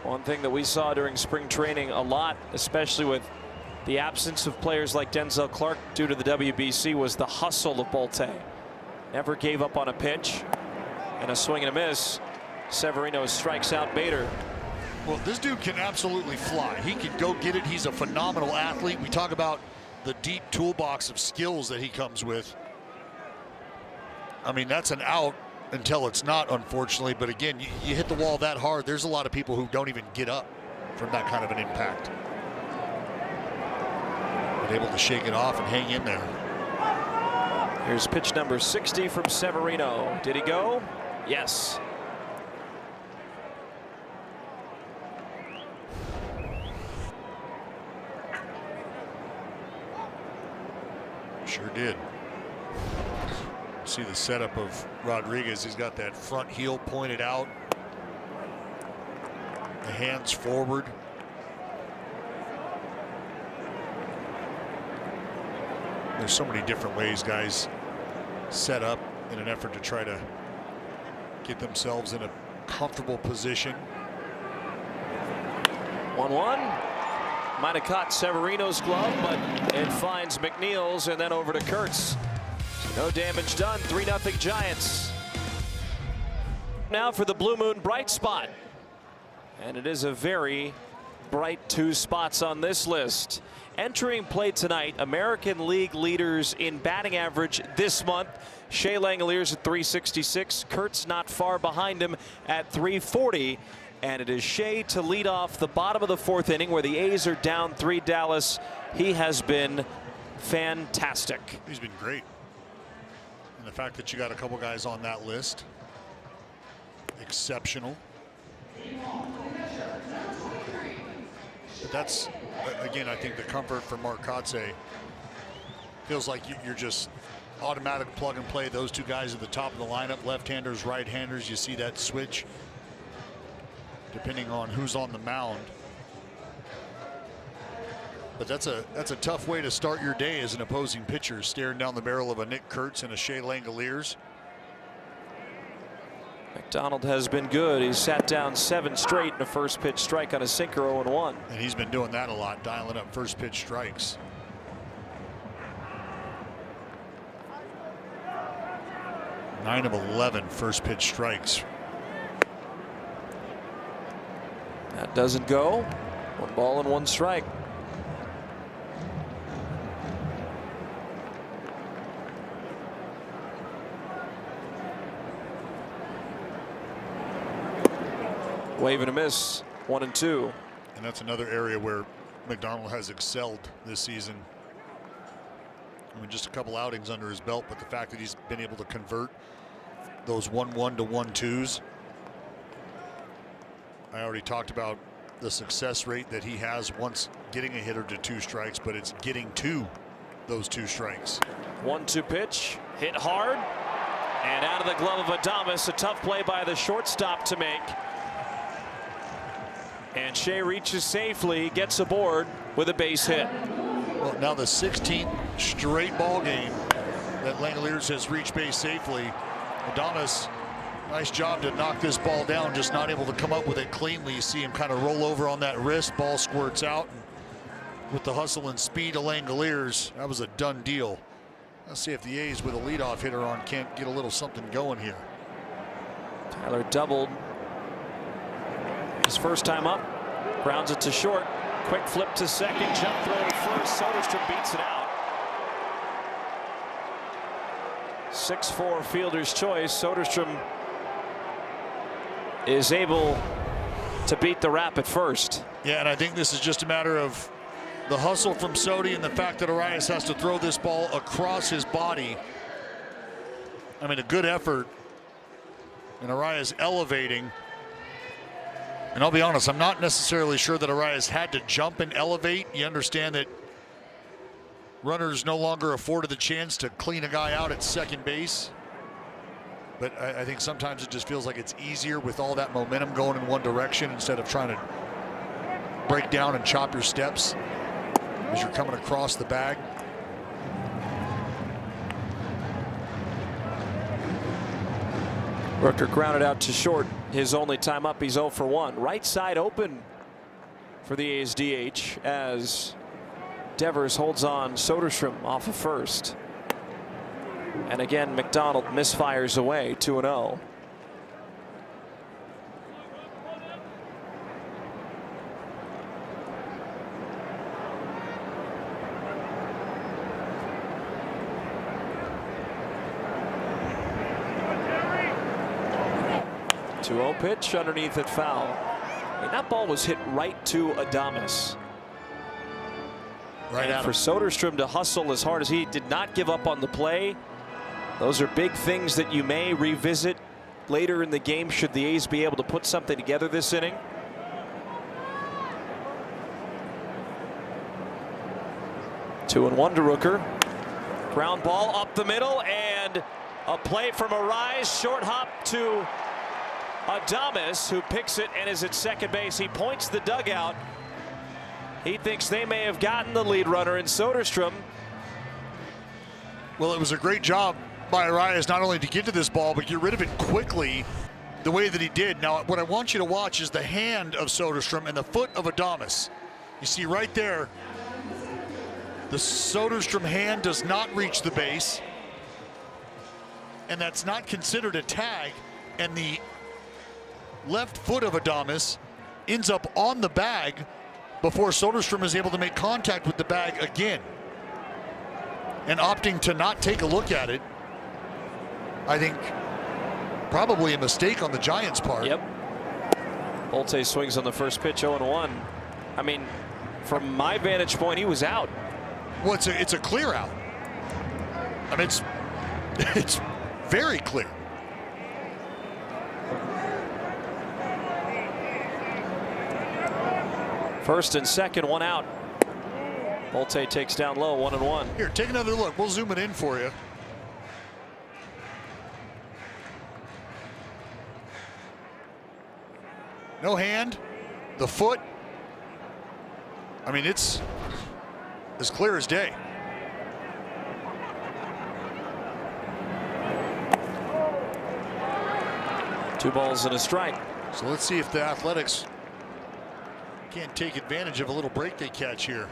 One thing that we saw during spring training a lot, especially with the absence of players like Denzel Clark due to the WBC, was the hustle of Bolte. Never gave up on a pitch, and a swing and a miss. Severino strikes out Bader. Well, this dude can absolutely fly. He can go get it. He's a phenomenal athlete. We talk about the deep toolbox of skills that he comes with. I mean, that's an out until it's not, unfortunately. But again, you hit the wall that hard, there's a lot of people who don't even get up from that kind of an impact. But able to shake it off and hang in there. Here's pitch number 60 from Severino. Did he go? Yes. Sure did. See the setup of Rodriguez. He's got that front heel pointed out, the hands forward. There's so many different ways guys set up in an effort to try to get themselves in a comfortable position. 1-1. Might have caught Severino's glove, but it finds McNeil's and then over to Kurtz. No damage done. 3-0 Giants. Now for the Blue Moon bright spot. And it is a very bright 2 spots on this list. Entering play tonight, American League leaders in batting average this month. Shea Langoliers at 366. Kurtz not far behind him at 340. And it is Shea to lead off the bottom of the 4th inning where the A's are down 3 Dallas. He has been fantastic. He's been great. And the fact that you got a couple guys on that list, exceptional. But that's, again, I think the comfort for Mark Kotze. Feels like you're just automatic plug and play. Those 2 guys at the top of the lineup, left-handers, right-handers. You see that switch depending on who's on the mound. But that's a tough way to start your day as an opposing pitcher, staring down the barrel of a Nick Kurtz and a Shea Langoliers. McDonald has been good. He's sat down 7 straight in a first pitch strike on a sinker 0-1. And he's been doing that a lot, dialing up first pitch strikes. Nine of 11 first pitch strikes. That doesn't go. 1 ball and 1 strike. Wave and a miss. 1-2. And that's another area where McDonald has excelled this season. I mean, just a couple outings under his belt, but the fact that he's been able to convert those 1-1 to 1-2s. I already talked about the success rate that he has once getting a hitter to 2 strikes, but it's getting to those 2 strikes. 1-2 pitch, hit hard, and out of the glove of Adames. A tough play by the shortstop to make. And Shea reaches safely, gets aboard with a base hit. Well, now the 16th straight ball game that Langoliers has reached base safely. Adames, nice job to knock this ball down, just not able to come up with it cleanly. You see him kind of roll over on that wrist, ball squirts out. And with the hustle and speed of Langoliers, that was a done deal. Let's see if the A's with a leadoff hitter on can't get a little something going here. Tyler doubled his first time up, grounds it to short. Quick flip to second, jump throw to first. Soderstrom beats it out. 6'4" fielder's choice. Soderstrom is able to beat the rap at first. Yeah, and I think this is just a matter of the hustle from Sodi and the fact that Arias has to throw this ball across his body. I mean, a good effort, and Arias elevating. And I'll be honest, I'm not necessarily sure that Arias had to jump and elevate. You understand that runners no longer afforded the chance to clean a guy out at second base. But I think sometimes it just feels like it's easier with all that momentum going in one direction instead of trying to break down and chop your steps as you're coming across the bag. Rooker grounded out to short. His only time up. He's 0 for 1. Right side open for the A's DH as Devers holds on Soderstrom off of first. And again, McDonald misfires away, 2-0. Pitch underneath it, foul. And that ball was hit right to Adames. Right and for Soderstrom to hustle as hard as he did, not give up on the play. Those are big things that you may revisit later in the game should the A's be able to put something together this inning. Two and one to Rooker. Ground ball up the middle, and a play from Arias, short hop to Adames, who picks it and is at second base. He points the dugout. He thinks they may have gotten the lead runner in Soderstrom. Well, it was a great job by Arias not only to get to this ball, but get rid of it quickly the way that he did. Now, what I want you to watch is the hand of Soderstrom and the foot of Adames. You see right there, the Soderstrom hand does not reach the base, and that's not considered a tag, and the left foot of Adames ends up on the bag before Soderstrom is able to make contact with the bag again. And opting to not take a look at it, I think probably a mistake on the Giants' part. Yep. Bolte swings on the first pitch, 0-1. I mean, from my vantage point, he was out. Well, it's a clear out. I mean, it's very clear. First and second, one out. Bolte takes down low, 1-1. Here, take another look. We'll zoom it in for you. No hand, the foot. I mean, it's as clear as day. Two balls and a strike. So let's see if the Athletics can't take advantage of a little break they catch here.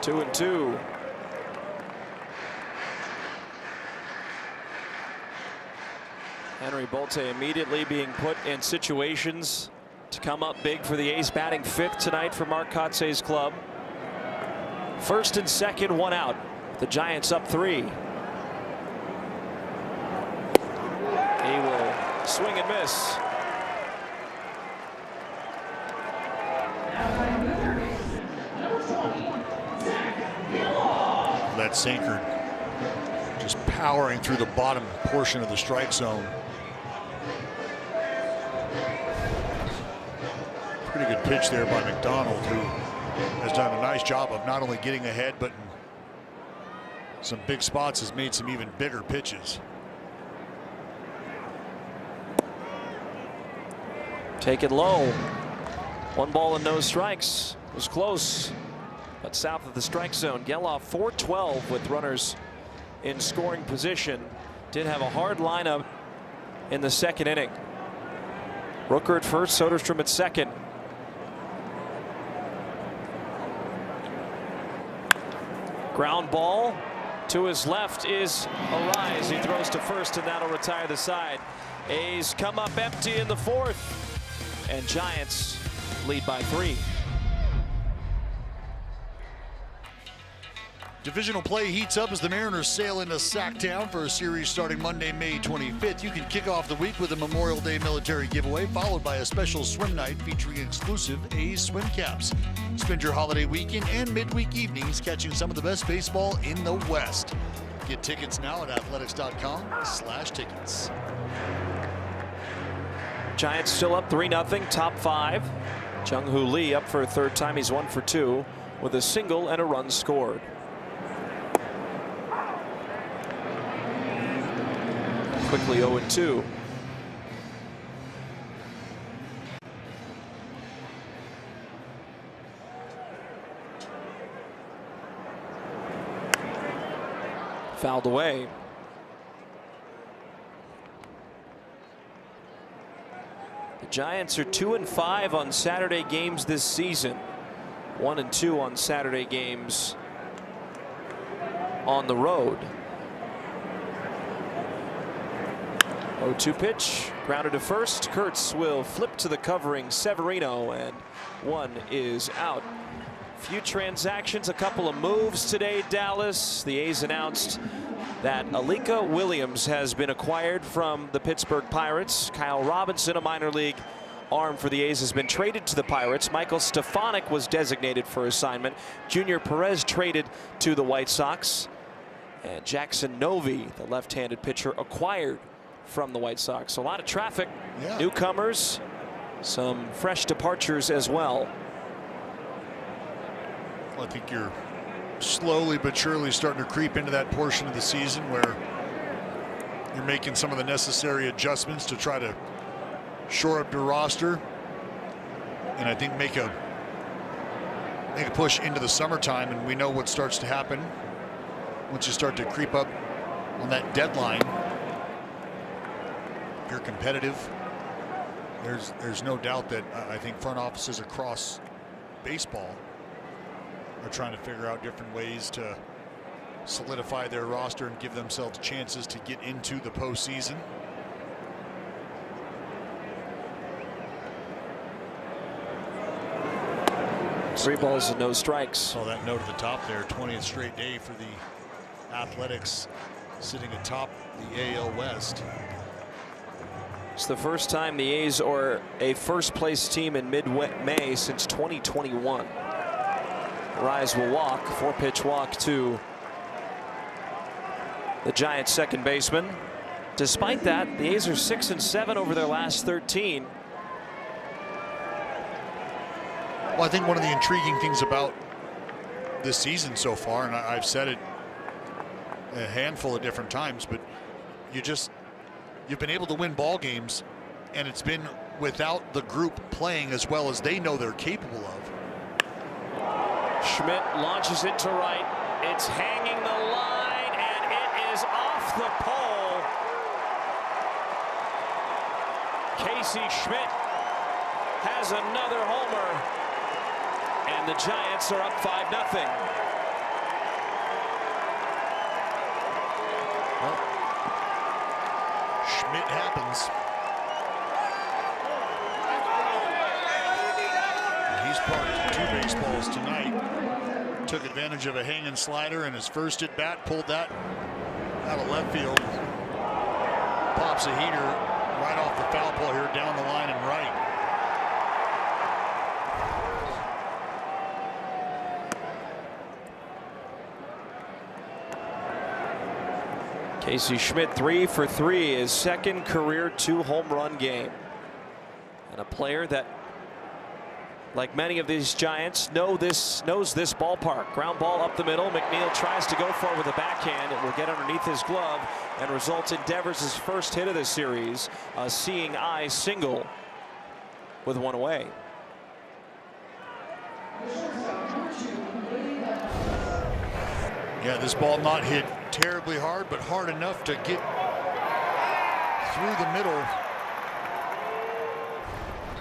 Two and two. Henry Bolte immediately being put in situations to come up big for the A's, batting fifth tonight for Mark Kotze's club. First and second, one out. The Giants up 3. He will swing and miss. That sinker just powering through the bottom portion of the strike zone. Pretty good pitch there by McDonald, who has done a nice job of not only getting ahead, but in some big spots has made some even bigger pitches. Take it low. 1 ball and no strikes. It was close, but south of the strike zone. Geloff 4-12 with runners in scoring position. Did have a hard lineup in the second inning. Rooker at first, Soderstrom at second. Ground ball to his left is a rise. He throws to first, and that'll retire the side. A's come up empty in the fourth, and Giants lead by 3. Divisional play heats up as the Mariners sail into Sacktown for a series starting Monday, May 25th. You can kick off the week with a Memorial Day military giveaway, followed by a special swim night featuring exclusive A's swim caps. Spend your holiday weekend and midweek evenings catching some of the best baseball in the West. Get tickets now at athletics.com/tickets. Giants still up 3-0, top 5. Jung-Hoo Lee up for a third time. He's 1 for 2 with a single and a run scored. Quickly 0-2. Fouled away. The Giants are 2-5 on Saturday games this season. 1-2 on Saturday games on the road. 0-2 pitch, grounded to first. Kurtz will flip to the covering Severino, and 1 is out. Few transactions, a couple of moves today, Dallas. The A's announced that Alika Williams has been acquired from the Pittsburgh Pirates. Kyle Robinson, a minor league arm for the A's, has been traded to the Pirates. Michael Stefanik was designated for assignment. Junior Perez traded to the White Sox. And Jackson Novi, the left-handed pitcher, acquired from the White Sox. So a lot of traffic, newcomers, some fresh departures as well. I think you're slowly but surely starting to creep into that portion of the season where you're making some of the necessary adjustments to try to shore up your roster, and I think make a push into the summertime. And we know what starts to happen once you start to creep up on that deadline. If you're competitive, there's no doubt that I think front offices across baseball are trying to figure out different ways to solidify their roster and give themselves chances to get into the postseason. Three balls and no strikes. Saw that note at the top there. 20th straight day for the Athletics, sitting atop the AL West. It's the first time the A's are a first-place team in mid-May since 2021. Rise will walk, 4-pitch walk to the Giants' second baseman. Despite that, the A's are 6-7 over their last 13. Well, I think one of the intriguing things about this season so far, and I've said it a handful of different times, but you've been able to win ball games, and it's been without the group playing as well as they know they're capable of. Schmidt launches it to right. It's hanging the line, and it is off the pole. Casey Schmidt has another homer, and the Giants are up 5-0. Well, Schmidt happens. And he's parked 2 baseballs tonight. Took advantage of a hanging slider, and his first at bat pulled that out of left field. Pops a heater right off the foul pole here down the line and right. Casey Schmidt 3 for 3, his second career 2-home run game. And a player that, like many of these Giants, knows this ballpark. Ground ball up the middle. McNeil tries to go for it with a backhand. It will get underneath his glove and results in Devers' first hit of the series, a seeing eye single with one away. Yeah, this ball not hit terribly hard, but hard enough to get through the middle.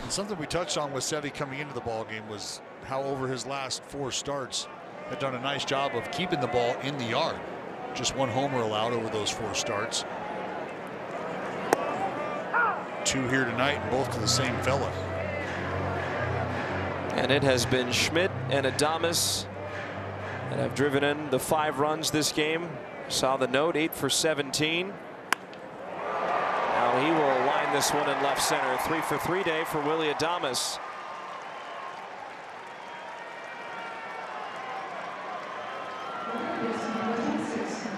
And something we touched on with Sevy coming into the ball game was how over his last 4 starts had done a nice job of keeping the ball in the yard. Just 1 homer allowed over those 4 starts. 2 here tonight, and both to the same fella. And it has been Schmidt and Adames that have driven in the 5 runs this game. Saw the note, 8 for 17. Now he will line this one in left center. 3 for 3 day for Willy Adames.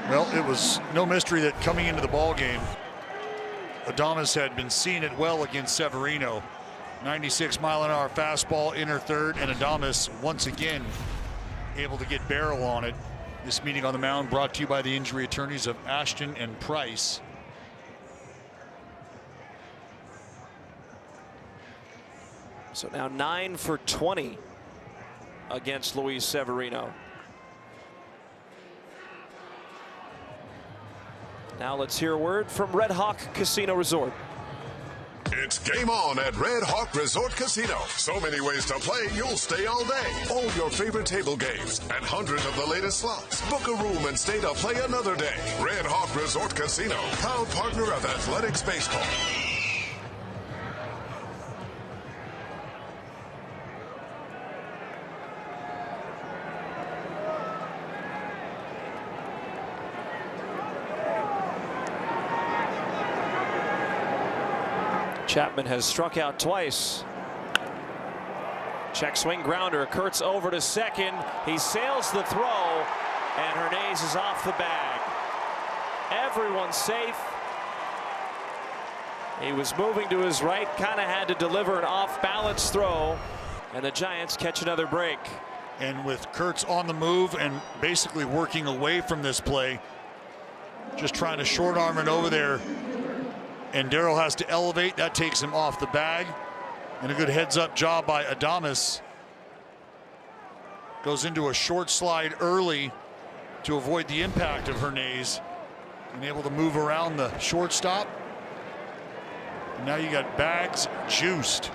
Well, it was no mystery that coming into the ball game, Adames had been seeing it well against Severino. 96-mile-an-hour fastball, inner third, and Adames once again able to get barrel on it. This meeting on the mound brought to you by the injury attorneys of Ashton and Price. So now 9 for 20 against Luis Severino. Now let's hear a word from Red Hawk Casino Resort. It's game on at Red Hawk Resort Casino. So many ways to play, you'll stay all day. All your favorite table games and hundreds of the latest slots. Book a room and stay to play another day. Red Hawk Resort Casino, proud partner of Athletics Baseball. Chapman has struck out twice. Check swing grounder. Kurtz over to second. He sails the throw, and Hernandez is off the bag. Everyone's safe. He was moving to his right, kind of had to deliver an off-balance throw, and the Giants catch another break. And with Kurtz on the move and basically working away from this play, just trying to short arm it over there, and Darryl has to elevate. That takes him off the bag. And a good heads-up job by Adames. Goes into a short slide early to avoid the impact of Hernandez. And able to move around the shortstop. And now you got bags juiced.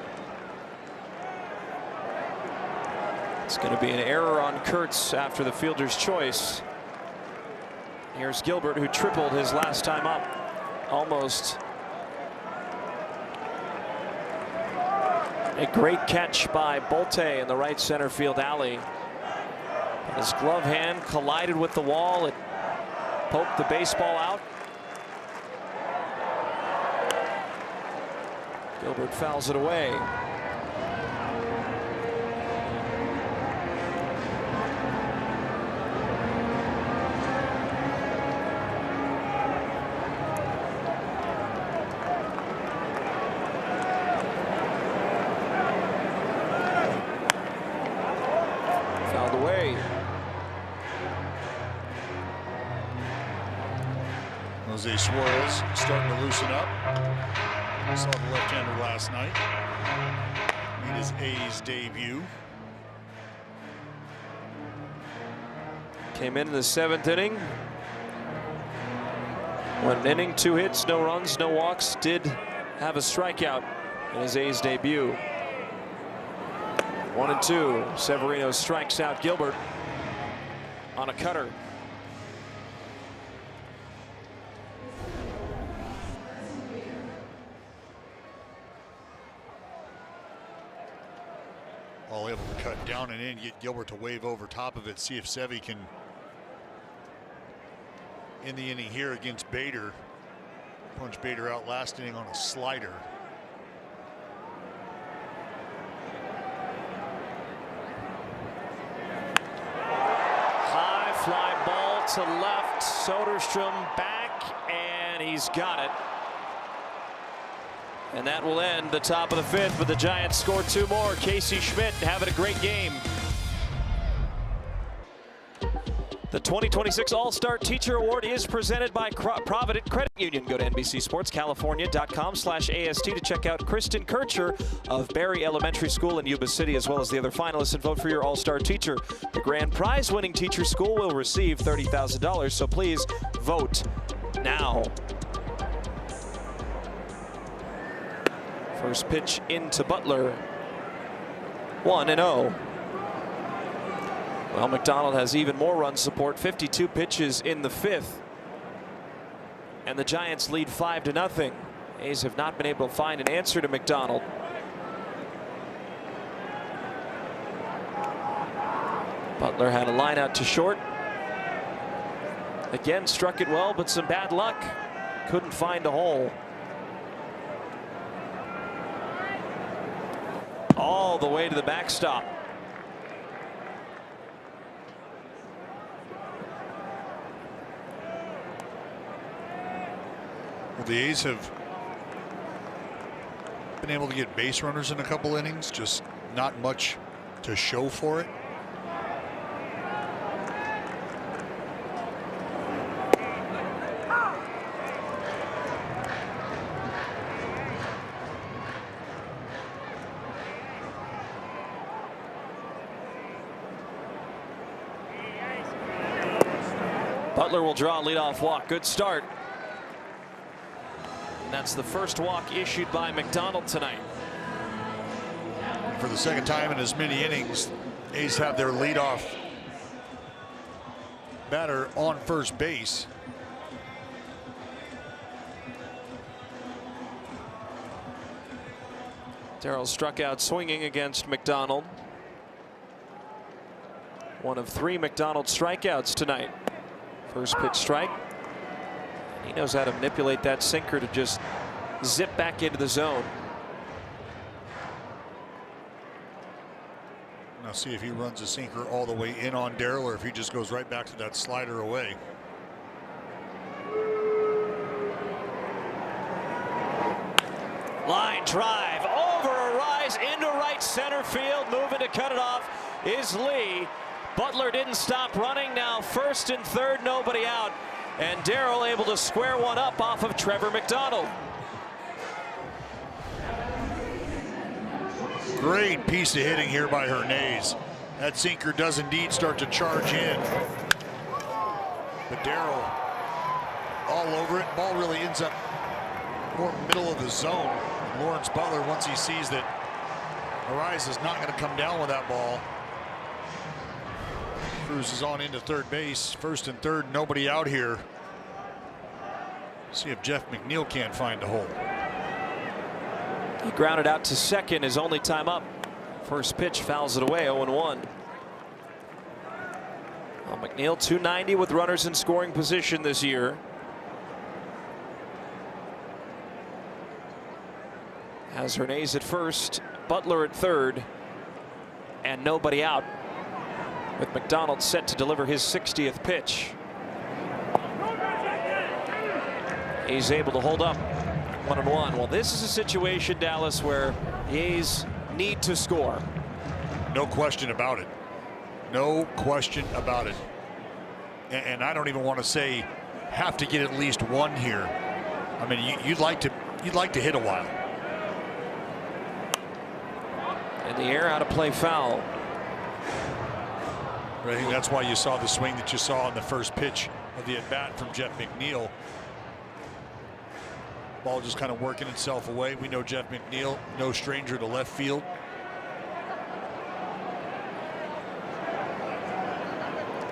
It's going to be an error on Kurtz after the fielder's choice. Here's Gilbert, who tripled his last time up. Almost. A great catch by Bolte in the right center field alley. His glove hand collided with the wall. It poked the baseball out. Gilbert fouls it away. Fouled away. Jose Suarez starting to loosen up. Saw the left-hander last night. Made his A's debut. Came in the 7th inning. 1 inning, 2 hits, no runs, no walks. Did have a strikeout in his A's debut. 1-2. Severino strikes out Gilbert on a cutter. All able to cut down and in, get Gilbert to wave over top of it, see if Sevy can, in the inning here against Bader, punch Bader out last inning on a slider. High fly ball to left. Soderstrom back, and he's got it. And that will end the top of the 5th, but the Giants score 2 more. Casey Schmidt having a great game. The 2026 All-Star Teacher Award is presented by Provident Credit Union. Go to NBCSportsCalifornia.com/AST to check out Kristen Kircher of Berry Elementary School in Yuba City, as well as the other finalists, and vote for your All-Star Teacher. The grand prize-winning teacher school will receive $30,000, so please vote now. First pitch into Butler. 1-0. Well, McDonald has even more run support. 52 pitches in the 5th. And the Giants lead 5-0. A's have not been able to find an answer to McDonald. Butler had a line out to short. Again, struck it well, but some bad luck. Couldn't find a hole. All the way to the backstop. Well, the A's have been able to get base runners in a couple innings, just not much to show for it. Butler will draw a leadoff walk. Good start. And that's the first walk issued by McDonald tonight. For the second time in as many innings, A's have their leadoff batter on first base. Darrell struck out swinging against McDonald. One of 3 McDonald strikeouts tonight. First pitch strike. He knows how to manipulate that sinker to just zip back into the zone. Now see if he runs a sinker all the way in on Darrell, or if he just goes right back to that slider away. Line drive over a rise into right center field. Moving to cut it off is Lee. Butler didn't stop running. Now first and third, nobody out. And Darrell able to square one up off of Trevor McDonald. Great piece of hitting here by Hernandez. That sinker does indeed start to charge in. But Darrell all over it. Ball really ends up more middle of the zone. Lawrence Butler, once he sees that Arias is not going to come down with that ball, Cruises on into third base. First and third, nobody out here. See if Jeff McNeil can't find a hole. He grounded out to second, his only time up. First pitch fouls it away, 0-1. Well, McNeil 290 with runners in scoring position this year. Has Hernandez at first, Butler at third, and nobody out, with McDonald set to deliver his 60th pitch. He's able to hold up 1-1. Well, this is a situation, Dallas, where the A's need to score. No question about it. No question about it. And I don't even want to say have to get at least one here. I mean, you'd like to hit a while. In the air, out of play, foul. I think that's why you saw the swing that you saw on the first pitch of the at-bat from Jeff McNeil. Ball just kind of working itself away. We know Jeff McNeil, no stranger to left field.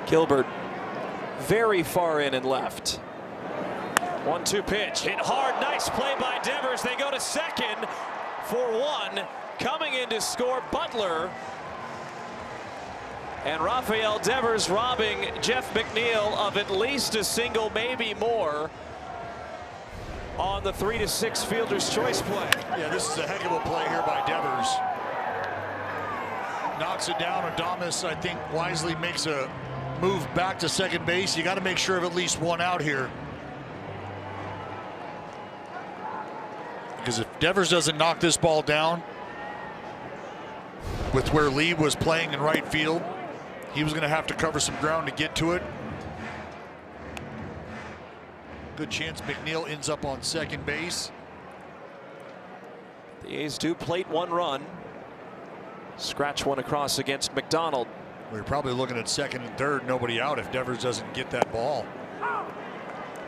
Gilbert very far in and left. 1-2 pitch, hit hard, nice play by Devers. They go to second for one. Coming in to score, Butler. And Rafael Devers robbing Jeff McNeil of at least a single, maybe more, on the 3-6 fielder's choice play. Yeah, this is a heck of a play here by Devers. Knocks it down. Adames, I think, wisely makes a move back to second base. You got to make sure of at least one out here. Because if Devers doesn't knock this ball down, with where Lee was playing in right field, he was going to have to cover some ground to get to it. Good chance McNeil ends up on second base. The A's do plate one run. Scratch one across against McDonald. We're probably looking at second and third, nobody out if Devers doesn't get that ball.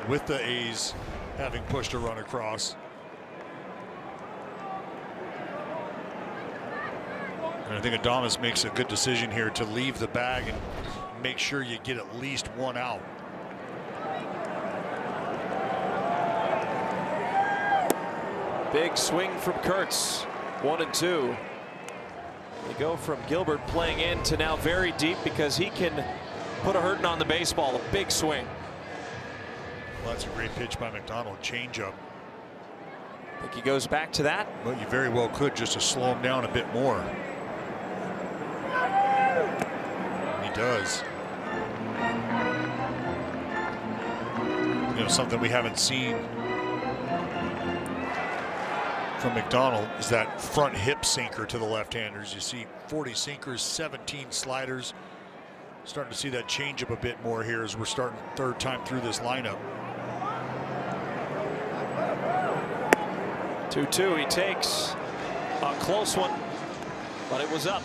With the A's having pushed a run across. And I think Adames makes a good decision here to leave the bag and make sure you get at least one out. Big swing from Kurtz. 1-2. They go from Gilbert playing in to now very deep because he can put a hurting on the baseball. A big swing. Well, that's a great pitch by McDonald. Changeup. Think he goes back to that? Well, you very well could, just to slow him down a bit more. He does. You know, something we haven't seen from McDonald is that front hip sinker to the left-handers. You see 40 sinkers, 17 sliders. Starting to see that change up a bit more here as we're starting third time through this lineup. 2-2. He takes a close one, but it was up.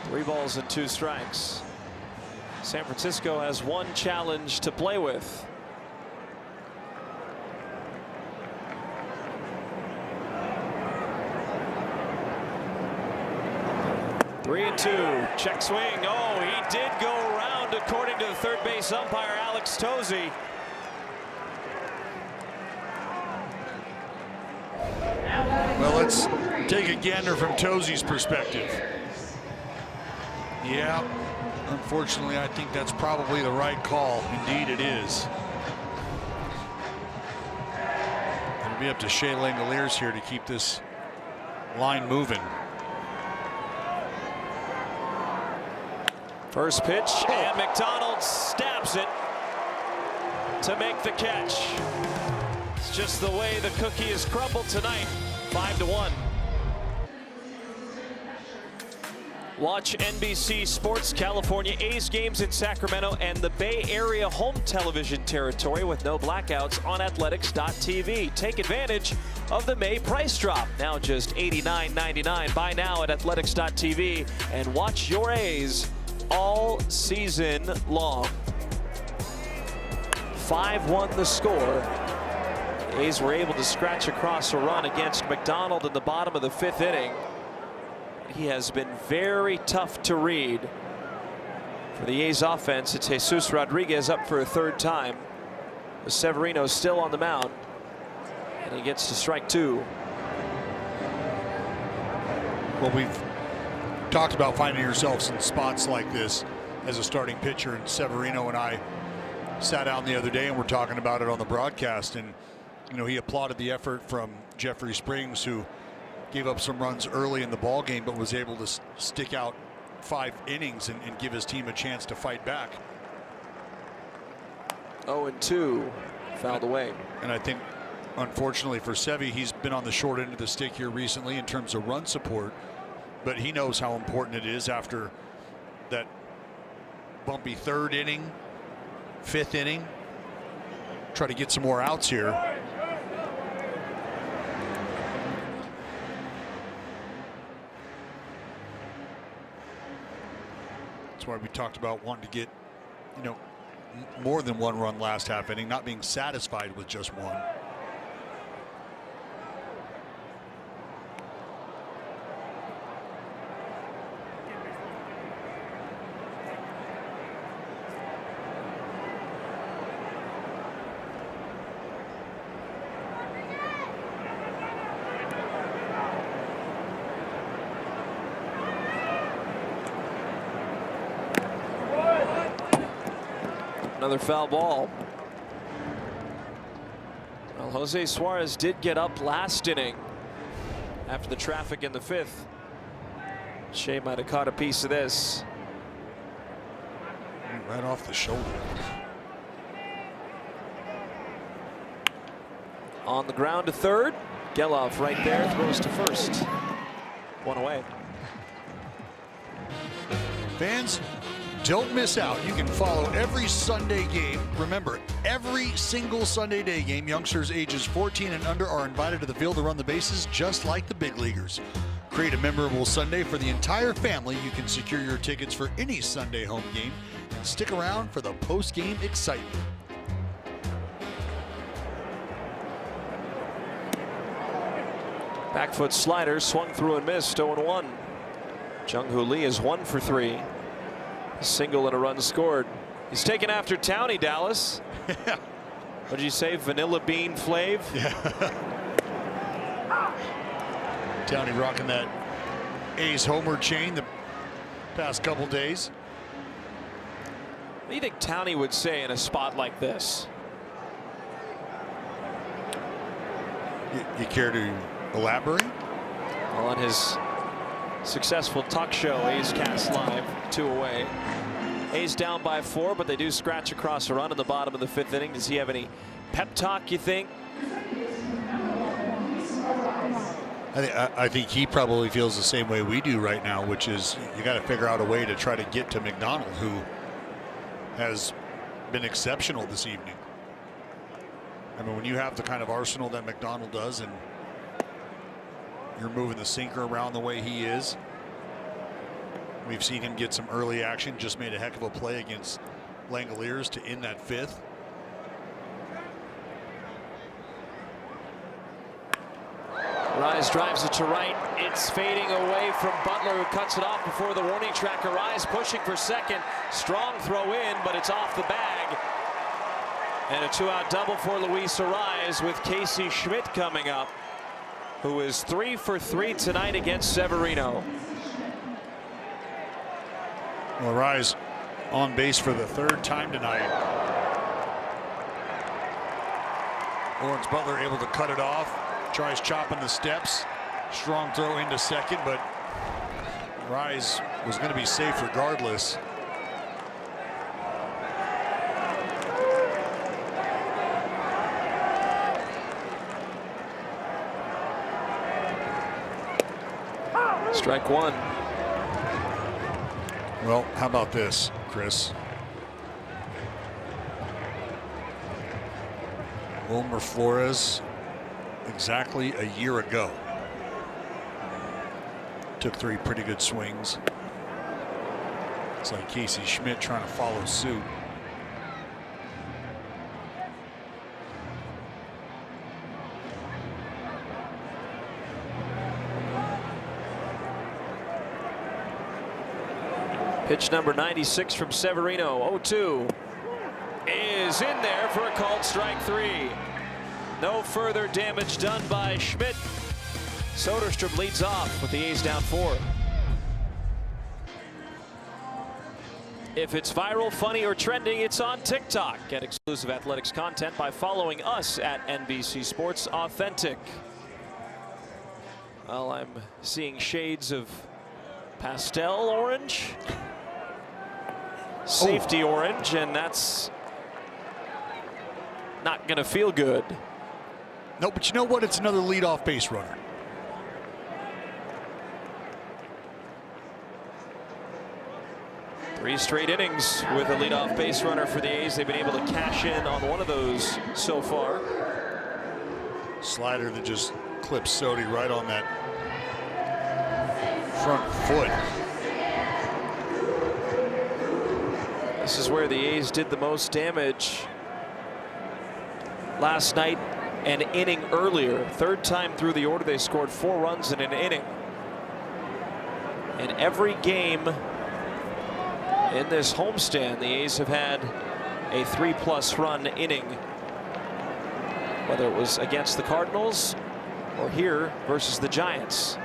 3 balls and 2 strikes. San Francisco has one challenge to play with. Three and 2. Check swing. Oh, he did go around, according to the third base umpire, Alex Tosi. Well, let's take a gander from Tosi's perspective. Yeah, unfortunately, I think that's probably the right call. Indeed, it is. It'll be up to Shea Langoliers here to keep this line moving. First pitch, and McDonald stabs it to make the catch. It's just the way the cookie is crumbled tonight. 5-1. Watch NBC Sports California A's games in Sacramento and the Bay Area home television territory with no blackouts on athletics.tv. Take advantage of the May price drop. Now just $89.99. Buy now at athletics.tv and watch your A's all season long. 5-1 the score. The A's were able to scratch across a run against McDonald in the bottom of the 5th inning. He has been very tough to read. For the A's offense, it's Jesus Rodriguez up for a third time. Severino still on the mound, and he gets to strike 2. Well, we've talked about finding yourselves in spots like this as a starting pitcher, and Severino and I sat down the other day and we're talking about it on the broadcast, and you know, he applauded the effort from Jeffrey Springs, who gave up some runs early in the ball game but was able to stick out 5 innings and give his team a chance to fight back. 0-2, fouled away. And I think, unfortunately for Sevy, he's been on the short end of the stick here recently in terms of run support, but he knows how important it is after that bumpy 3rd inning, 5th inning. Try to get some more outs here. That's why we talked about wanting to get, you know, more than 1 run last half inning, not being satisfied with just 1. Another foul ball. Well, Jose Suarez did get up last inning after the traffic in the 5th. Shea might have caught a piece of this. Right off the shoulder. On the ground to 3rd. Geloff right there, throws to 1st. 1 away. Fans, don't miss out. You can follow every Sunday game. Remember, every single Sunday day game, youngsters ages 14 and under are invited to the field to run the bases just like the big leaguers. Create a memorable Sunday for the entire family. You can secure your tickets for any Sunday home game and stick around for the post-game excitement. Back foot slider swung through and missed. 0-1. Jung-Hoo Lee is 1 for 3. A single and a run scored. He's taken after Towney, Dallas. Yeah. What did you say? Vanilla Bean Flav? Yeah. Towney rocking that A's homer chain the past couple days. What do you think Towney would say in a spot like this? You care to elaborate? Well, on his successful talk show, A's Cast Live, 2 away. A's down by 4, but they do scratch across a run in the bottom of the 5th inning. Does he have any pep talk, you think? I think he probably feels the same way we do right now, which is you got to figure out a way to try to get to McDonald, who has been exceptional this evening. I mean, when you have the kind of arsenal that McDonald does, and you're moving the sinker around the way he is. We've seen him get some early action, just made a heck of a play against Langoliers to end that 5th. Rise drives it to right. It's fading away from Butler, who cuts it off before the warning track. Rise pushing for 2nd. Strong throw in, but it's off the bag. And a 2-out double for Luis Arraez, with Casey Schmidt coming up, who is 3 for 3 tonight against Severino. Well, Arraez on base for the 3rd time tonight. Lawrence Butler able to cut it off. Tries chopping the steps. Strong throw into 2nd, but Arraez was going to be safe regardless. Strike 1. Well, how about this, Chris? Wilmer Flores, exactly a year ago, took 3 pretty good swings. It's like Casey Schmidt trying to follow suit. Pitch number 96 from Severino. 0-2 is in there for a called strike 3. No further damage done by Schmidt. Soderstrom leads off with the A's down 4. If it's viral, funny, or trending, it's on TikTok. Get exclusive athletics content by following us at NBC Sports Authentic. Well, I'm seeing shades of pastel orange, safety orange, and that's not going to feel good. No, but you know what? It's another leadoff base runner. Three straight innings with a leadoff base runner for the A's. They've been able to cash in on one of those so far. Slider that just clips Sodi right on that front foot. This is where the A's did the most damage last night, an inning earlier. Third time through the order, they scored 4 runs in an inning. And every game in this homestand, the A's have had a 3+ run inning, whether it was against the Cardinals or here versus the Giants.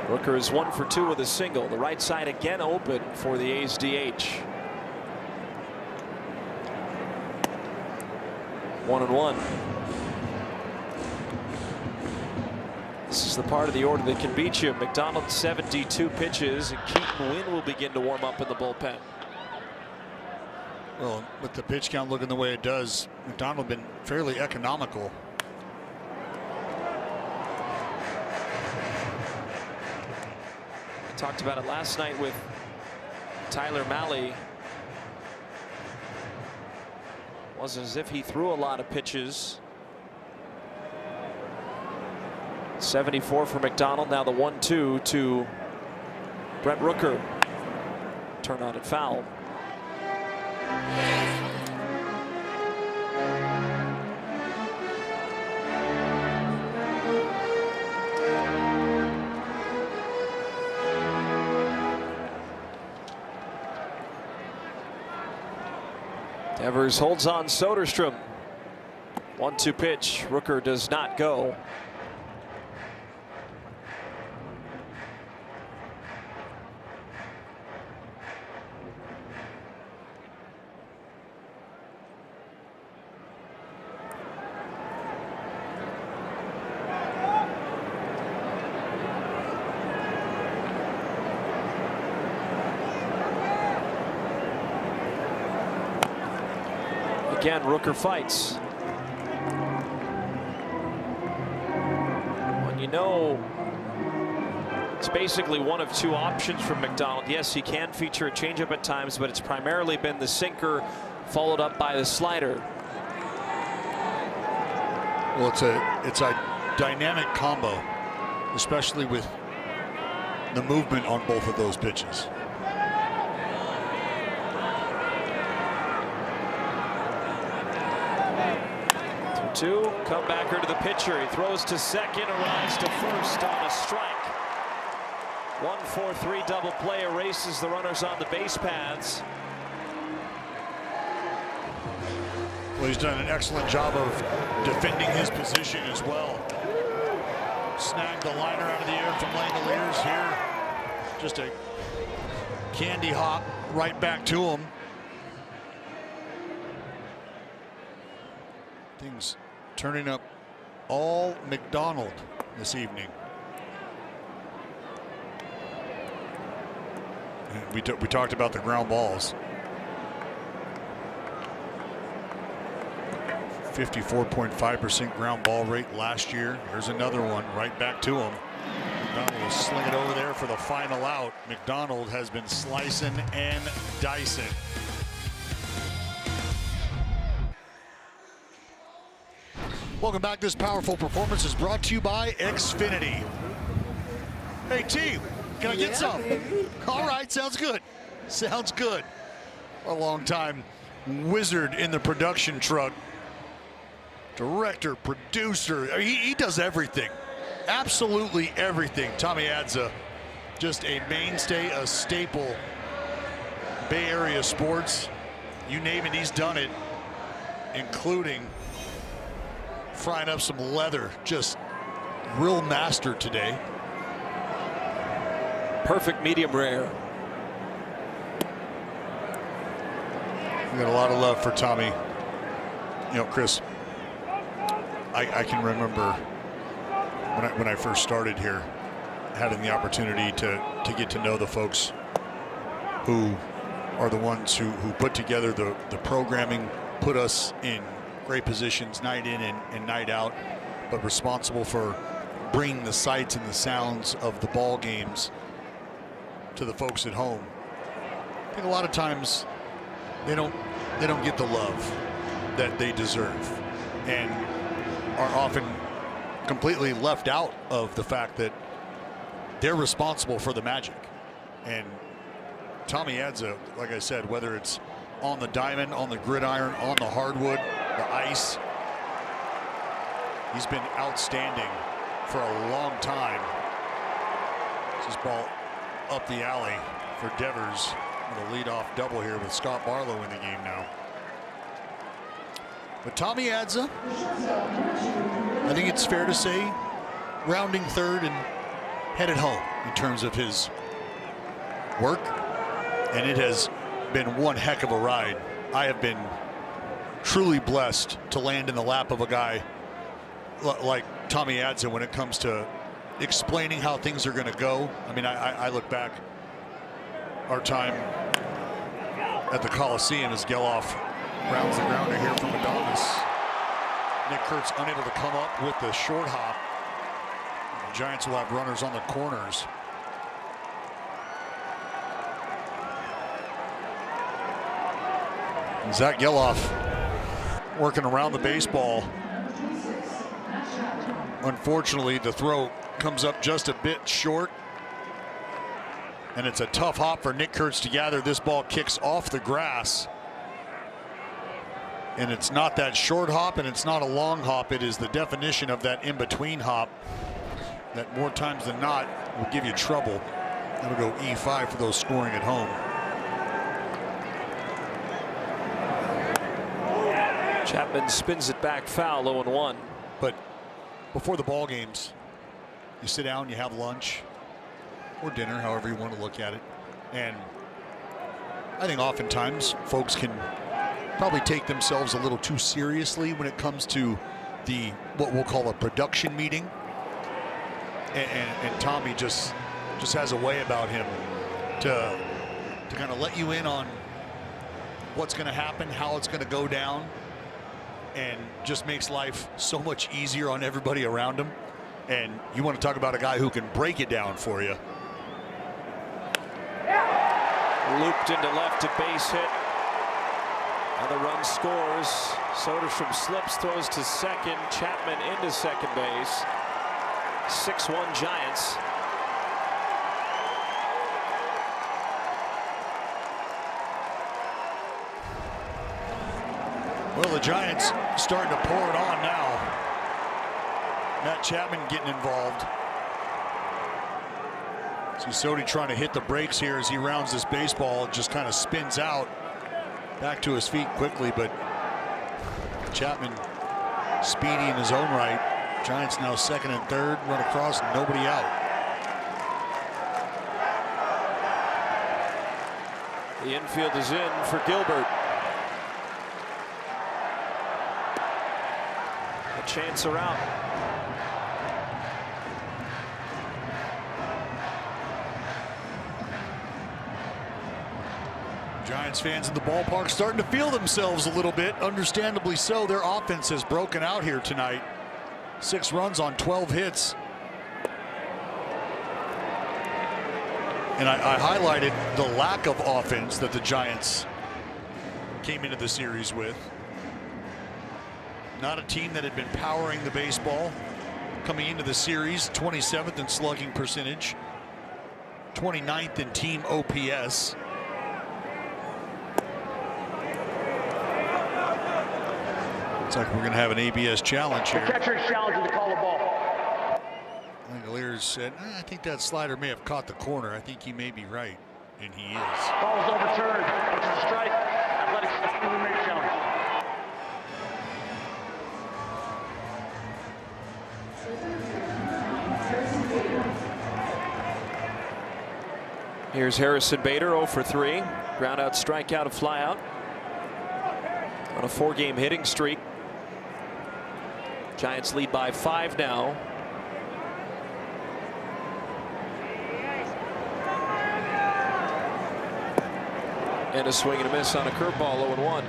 Rooker is 1 for 2 with a single. The right side again open for the A's DH. 1-1. This is the part of the order that can beat you. McDonald 72 pitches, and Keaton Wynn will begin to warm up in the bullpen. Well, with the pitch count looking the way it does, McDonald been fairly economical. I talked about it last night with Tyler Mahle. Wasn't as if he threw a lot of pitches. 74 for McDonald. Now the 1-2 to Brent Rooker. Turn on it foul. Devers holds on Soderstrom. 1-2 pitch. Rooker does not go. Again, Rooker fights. When you know it's basically one of 2 options from McDonald. Yes, he can feature a changeup at times, but it's primarily been the sinker followed up by the slider. Well, it's a dynamic combo, especially with the movement on both of those pitches. 2, comebacker to the pitcher. He throws to second, arrives to first on a strike. 1-4-3 double play erases the runners on the base paths. Well, he's done an excellent job of defending his position as well. Snagged the liner out of the air from Langoliers here. Just a candy hop right back to him. Things turning up all McDonald this evening. And we talked about the ground balls. 54.5% ground ball rate last year. There's another one right back to him. McDonald will sling it over there for the final out. McDonald has been slicing and dicing. Welcome back. This powerful performance is brought to you by Xfinity. Hey, T, can I get some? All right, sounds good. Sounds good. a long time wizard in the production truck. Director, producer, he does everything. Absolutely everything. Tommy Adza, just a mainstay, a staple. Bay Area sports, you name it, he's done it, including frying up some leather. Just real master today. Perfect medium rare. We got a lot of love for Tommy. You know, Chris, I can remember when I first started here, having the opportunity to get to know the folks who are the ones who put together the programming, put us in great positions night in and night out, but responsible for bringing the sights and the sounds of the ball games to the folks at home. I think a lot of times they don't get the love that they deserve, and are often completely left out of the fact that they're responsible for the magic. And Tommy Adza, like I said, whether it's on the diamond, on the gridiron, on the hardwood, the ice, he's been outstanding for a long time. This ball up the alley for Devers with a leadoff double here with Scott Barlow in the game now. But Tommy Adza, I think it's fair to say, rounding third and headed home in terms of his work. And it has been one heck of a ride. I have been truly blessed to land in the lap of a guy like Tommy Adza when it comes to explaining how things are going to go. I mean, I look back our time at the Coliseum as Geloff rounds the grounder here from Adonis. Nick Kurtz unable to come up with the short hop. The Giants will have runners on the corners. Zach Geloff working around the baseball. Unfortunately, the throw comes up just a bit short. And it's a tough hop for Nick Kurtz to gather. This ball kicks off the grass. And it's not that short hop, and it's not a long hop. It is the definition of that in-between hop that more times than not will give you trouble. That'll go E5 for those scoring at home. Chapman spins it back foul, 0-1. But before the ball games, you sit down, you have lunch or dinner, however you want to look at it. And I think oftentimes folks can probably take themselves a little too seriously when it comes to the what we'll call a production meeting. And Tommy just has a way about him to kind of let you in on what's going to happen, how it's going to go down, and just makes life so much easier on everybody around him. And you want to talk about a guy who can break it down for you. Looped into left, a base hit. And the run scores. Soderstrom slips, throws to second. Chapman into second base. 6-1 Giants. Well, the Giants starting to pour it on now. Matt Chapman getting involved. See Sodi trying to hit the brakes here as he rounds this baseball. It just kind of spins out back to his feet quickly, but Chapman speedy in his own right. Giants now second and third, run across, nobody out. The infield is in for Gilbert. A chance are out. Giants fans in the ballpark starting to feel themselves a little bit, understandably so. Their offense has broken out here tonight. 6 runs on 12 hits. And I highlighted the lack of offense that the Giants came into the series with. Not a team that had been powering the baseball coming into the series. 27th in slugging percentage, 29th in team OPS. Looks like we're going to have an ABS challenge The here. catcher is challenging to call the ball. Langoliers said, I think that slider may have caught the corner. I think he may be right, and he is. Ball is overturned, which is a strike. Athletics make challenge. Here's Harrison Bader, 0 for 3. Ground out, strikeout, a flyout. On a 4-game hitting streak. Giants lead by 5 now. And a swing and a miss on a curveball, 0-1.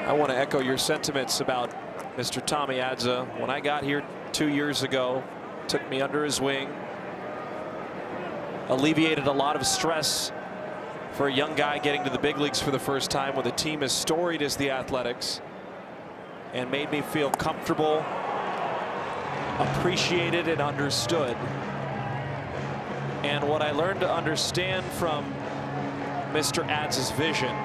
I want to echo your sentiments about Mr. Tommy Adza. When I got here 2 years ago, took me under his wing, alleviated a lot of stress for a young guy getting to the big leagues for the first time with a team as storied as the Athletics, and made me feel comfortable, appreciated, and understood. And what I learned to understand from Mr. Adza's vision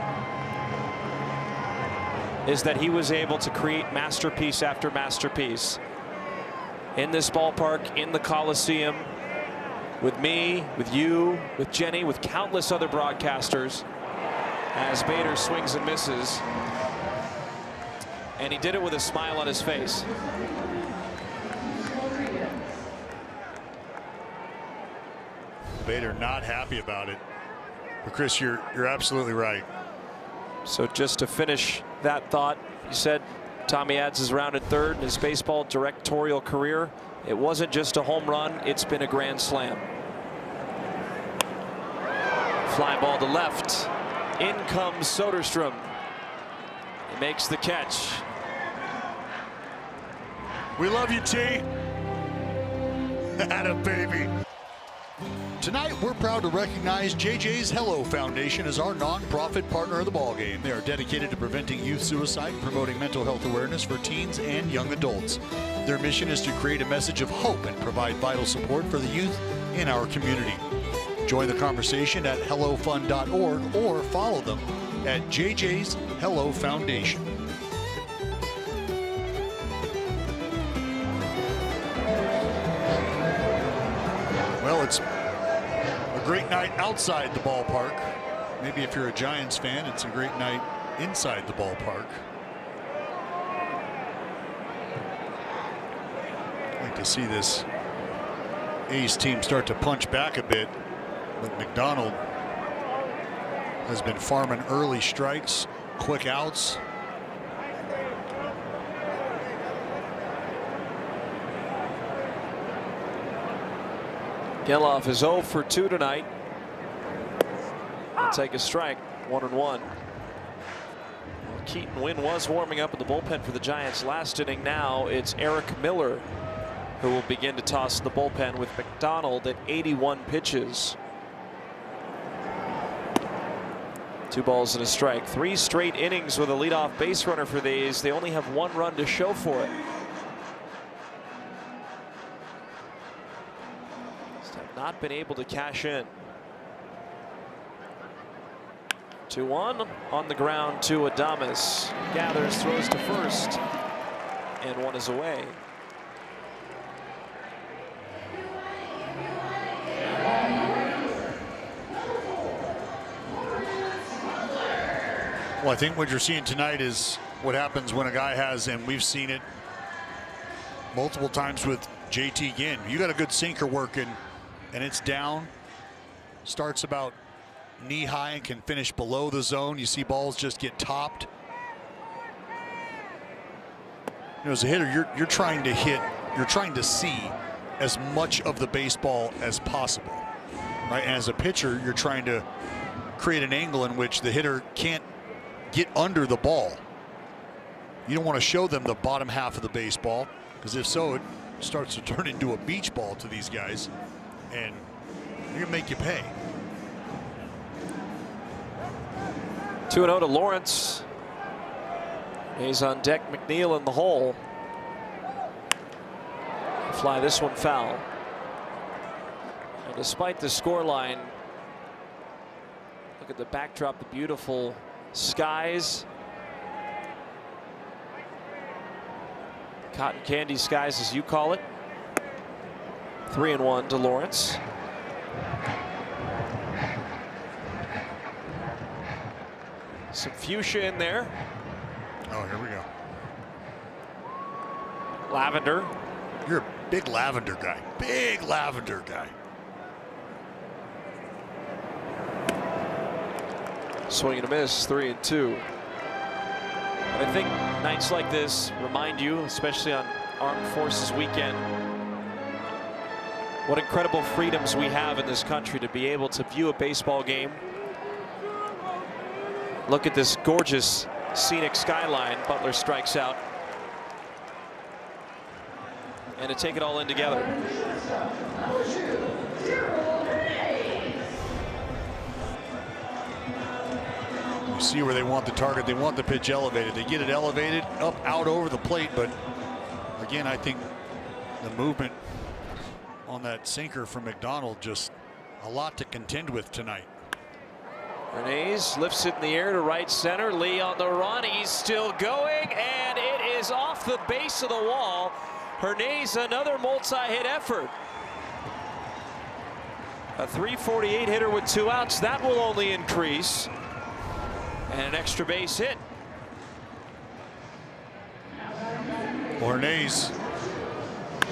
is that he was able to create masterpiece after masterpiece in this ballpark, in the Coliseum, with me, with you, with Jenny, with countless other broadcasters, as Bader swings and misses. And he did it with a smile on his face. Bader not happy about it. But Chris, you're absolutely right. So just to finish that thought, you said Tommy Adz is rounded third in his baseball directorial career. It wasn't just a home run, it's been a grand slam. Fly ball to left. In comes Soderstrom. He makes the catch. We love you, T. Atta baby. Tonight, we're proud to recognize JJ's Hello Foundation as our nonprofit partner of the ballgame. They are dedicated to preventing youth suicide and promoting mental health awareness for teens and young adults. Their mission is to create a message of hope and provide vital support for the youth in our community. Join the conversation at hellofund.org or follow them at JJ's Hello Foundation. Well, it's a great night outside the ballpark. Maybe if you're a Giants fan, it's a great night inside the ballpark. I'd like to see this A's team start to punch back a bit, but McDonald has been farming early strikes, quick outs. Geloff is 0 for 2 tonight. He'll take a strike, 1-1. Well, Keaton Wynn was warming up in the bullpen for the Giants last inning. Now it's Eric Miller who will begin to toss the bullpen with McDonald at 81 pitches. 2 balls and a strike. 3 straight innings with a leadoff base runner for the A's. They only have 1 run to show for it. Not been able to cash in. 2-1 on the ground to Adames. Gathers, throws to first, and 1 is away. Well, I think what you're seeing tonight is what happens when a guy has, and we've seen it multiple times with JT Ginn. You got a good sinker working, and it's down, starts about knee high and can finish below the zone. You see balls just get topped. You know, as a hitter, you're trying to hit, you're trying to see as much of the baseball as possible, right? And as a pitcher, you're trying to create an angle in which the hitter can't get under the ball. You don't want to show them the bottom half of the baseball, because if so, it starts to turn into a beach ball to these guys, and they're gonna make you pay. 2-0 to Lawrence. He's on deck. McNeil in the hole. Fly this one foul. And despite the scoreline, look at the backdrop, the beautiful skies. Cotton candy skies, as you call it. 3-1 to Lawrence. Some fuchsia in there. Oh, here we go. Lavender. You're a big lavender guy. Big lavender guy. Swing and a miss, 3-2. But I think nights like this remind you, especially on Armed Forces Weekend, what incredible freedoms we have in this country to be able to view a baseball game. Look at this gorgeous scenic skyline. Butler strikes out. And to take it all in together. You see where they want the target. They want the pitch elevated. They get it elevated up, out, over the plate. But again, I think the movement on that sinker from McDonald, just a lot to contend with tonight. Hernandez lifts it in the air to right center. Lee on the run. He's still going, and it is off the base of the wall. Hernandez, another multi-hit effort. A .348 hitter with 2 outs. That will only increase. And an extra base hit. Hernandez,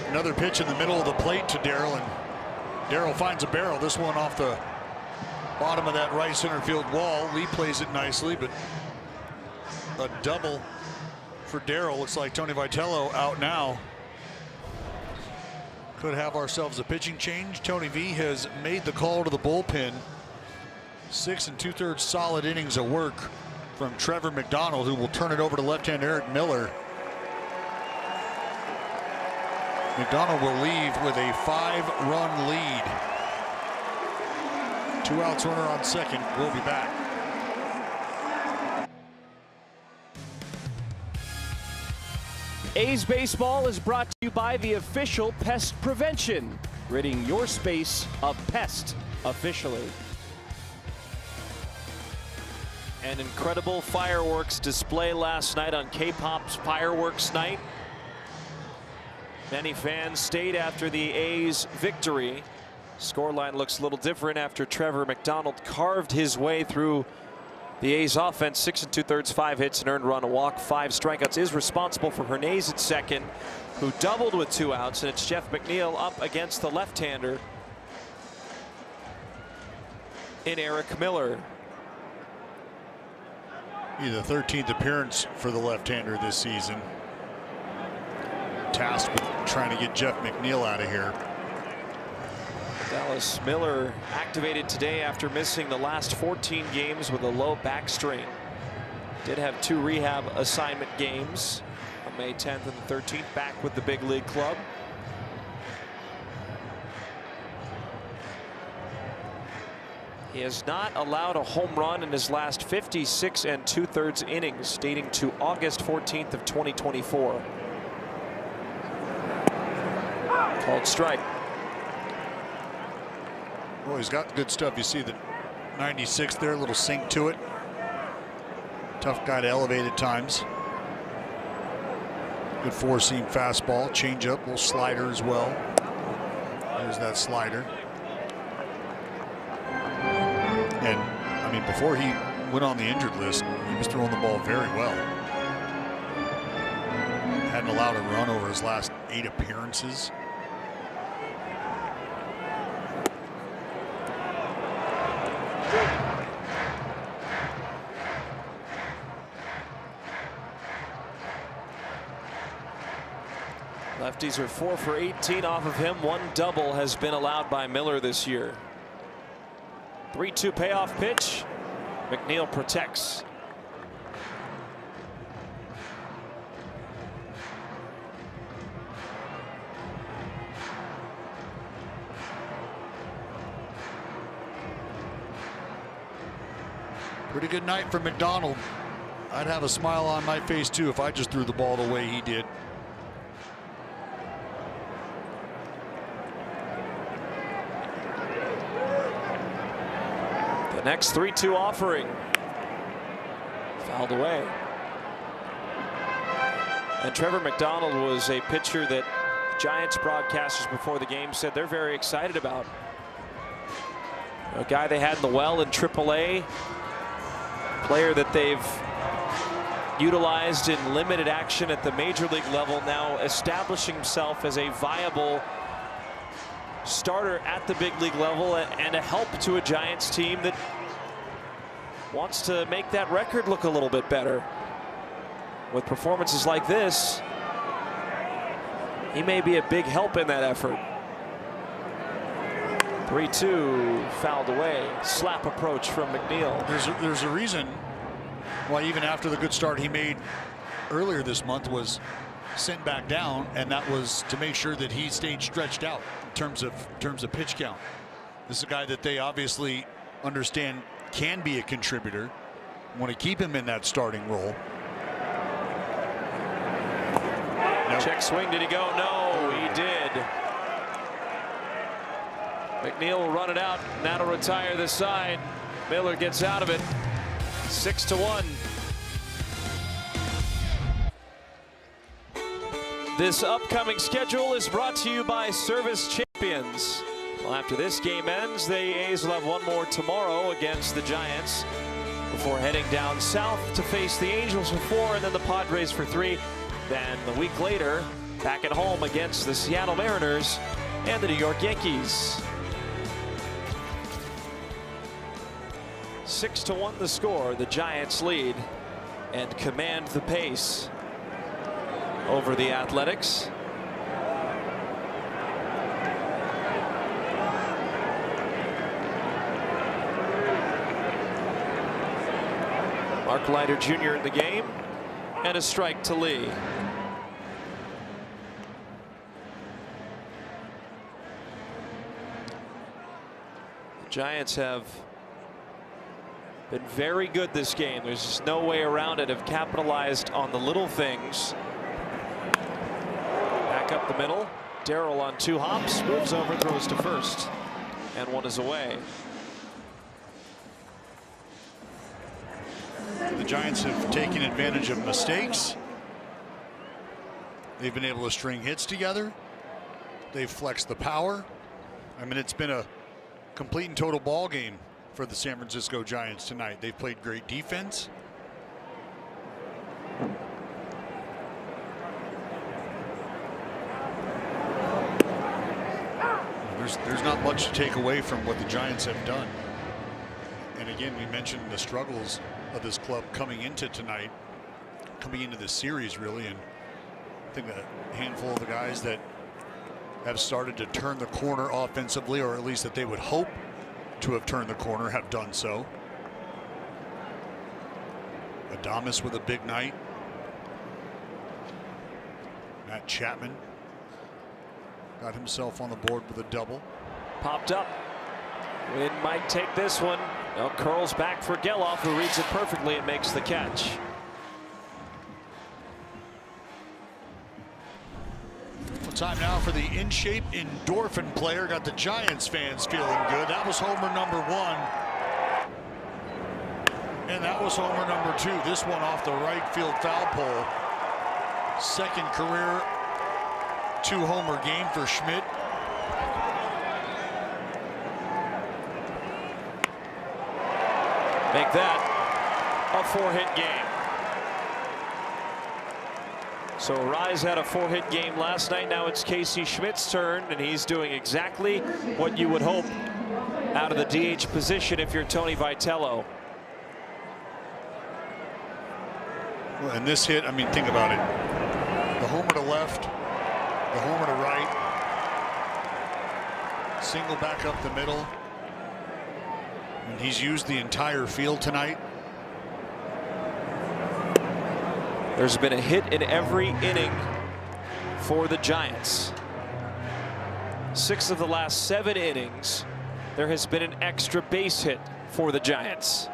another pitch in the middle of the plate to Darrell, and Darrell finds a barrel. This one off the bottom of that right center field wall. Lee plays it nicely, but a double for Darrell. Looks like Tony Vitello out now. Could have ourselves a pitching change. Tony V has made the call to the bullpen. 6 2/3 solid innings of work from Trevor McDonald, who will turn it over to left-hand Eric Miller. McDonald will leave with a 5-run lead. 2 outs, runner on second. We'll be back. A's Baseball is brought to you by the official Pest Prevention, ridding your space of pest officially. An incredible fireworks display last night on K-Pop's Fireworks Night. Many fans stayed after the A's victory. Scoreline looks a little different after Trevor McDonald carved his way through the A's offense. 6 2/3, 5 hits, an earned run, a walk, 5 strikeouts. Is responsible for Hernandez at second, who doubled with 2 outs, and it's Jeff McNeil up against the left-hander in Eric Miller. The 13th appearance for the left-hander this season. Tasked with trying to get Jeff McNeil out of here. Dallas Miller activated today after missing the last 14 games with a low back strain. Did have 2 rehab assignment games on May 10th and the 13th, back with the big league club. He has not allowed a home run in his last 56 2/3 innings, dating to August 14th of 2024. Called strike. Well, he's got good stuff. You see the 96 there, a little sink to it. Tough guy to elevate at times. Good 4-seam fastball, changeup, little slider as well. There's that slider. And I mean, before he went on the injured list, he was throwing the ball very well. Hadn't allowed a run over his last 8 appearances. Lefties are 4 for 18 off of him. 1 double has been allowed by Miller this year. 3-2 payoff pitch. McNeil protects. Pretty good night for McDonald. I'd have a smile on my face too if I just threw the ball the way he did. The next 3-2 offering fouled away. And Trevor McDonald was a pitcher that Giants broadcasters before the game said they're very excited about. A guy they had in the well in AAA, player that they've utilized in limited action at the major league level, now establishing himself as a viable starter at the big league level and a help to a Giants team that wants to make that record look a little bit better. With performances like this, he may be a big help in that effort. 3-2 fouled away. Slap approach from McNeil. There's a reason why even after the good start he made earlier this month was sent back down, and that was to make sure that he stayed stretched out in terms of pitch count. This is a guy that they obviously understand can be a contributor. Want to keep him in that starting role. Check swing, did he go? No, he did. McNeil will run it out, and that'll retire the side. Miller gets out of it. 6-1. This upcoming schedule is brought to you by Service Champions. Well, after this game ends, the A's will have one more tomorrow against the Giants before heading down south to face the Angels for 4 and then the Padres for 3. Then the week later, back at home against the Seattle Mariners and the New York Yankees. 6-1 the score. The Giants lead and command the pace over the Athletics. Mark Leiter Jr. in the game, and a strike to Lee. The Giants have been very good this game. There's just no way around it. Have capitalized on the little things. Back up the middle. Darrell on 2 hops, moves over, throws to first, and 1 is away. The Giants have taken advantage of mistakes. They've been able to string hits together. They've flexed the power. I mean, it's been a complete and total ball game for the San Francisco Giants tonight. They've played great defense. There's not much to take away from what the Giants have done. And again, we mentioned the struggles of this club coming into tonight, coming into this series really, and I think a handful of the guys that have started to turn the corner offensively, or at least that they would hope to have turned the corner, have done so. Adames with a big night. Matt Chapman got himself on the board with a double. Popped up. Wynn might take this one. Now curls back for Geloff, who reads it perfectly and makes the catch. Time now for the in-shape endorphin player. Got the Giants fans feeling good. That was homer number 1. And that was homer number 2. This one off the right field foul pole. Second career 2-homer game for Schmidt. Make that a 4-hit game. So Rise had a 4-hit game last night. Now it's Casey Schmidt's turn, and he's doing exactly what you would hope out of the DH position if you're Tony Vitello. Well, and this hit, I mean, think about it. The homer to left, the homer to right, single back up the middle. And he's used the entire field tonight. There's been a hit in every inning for the Giants. 6 of the last 7 innings, there has been an extra base hit for the Giants.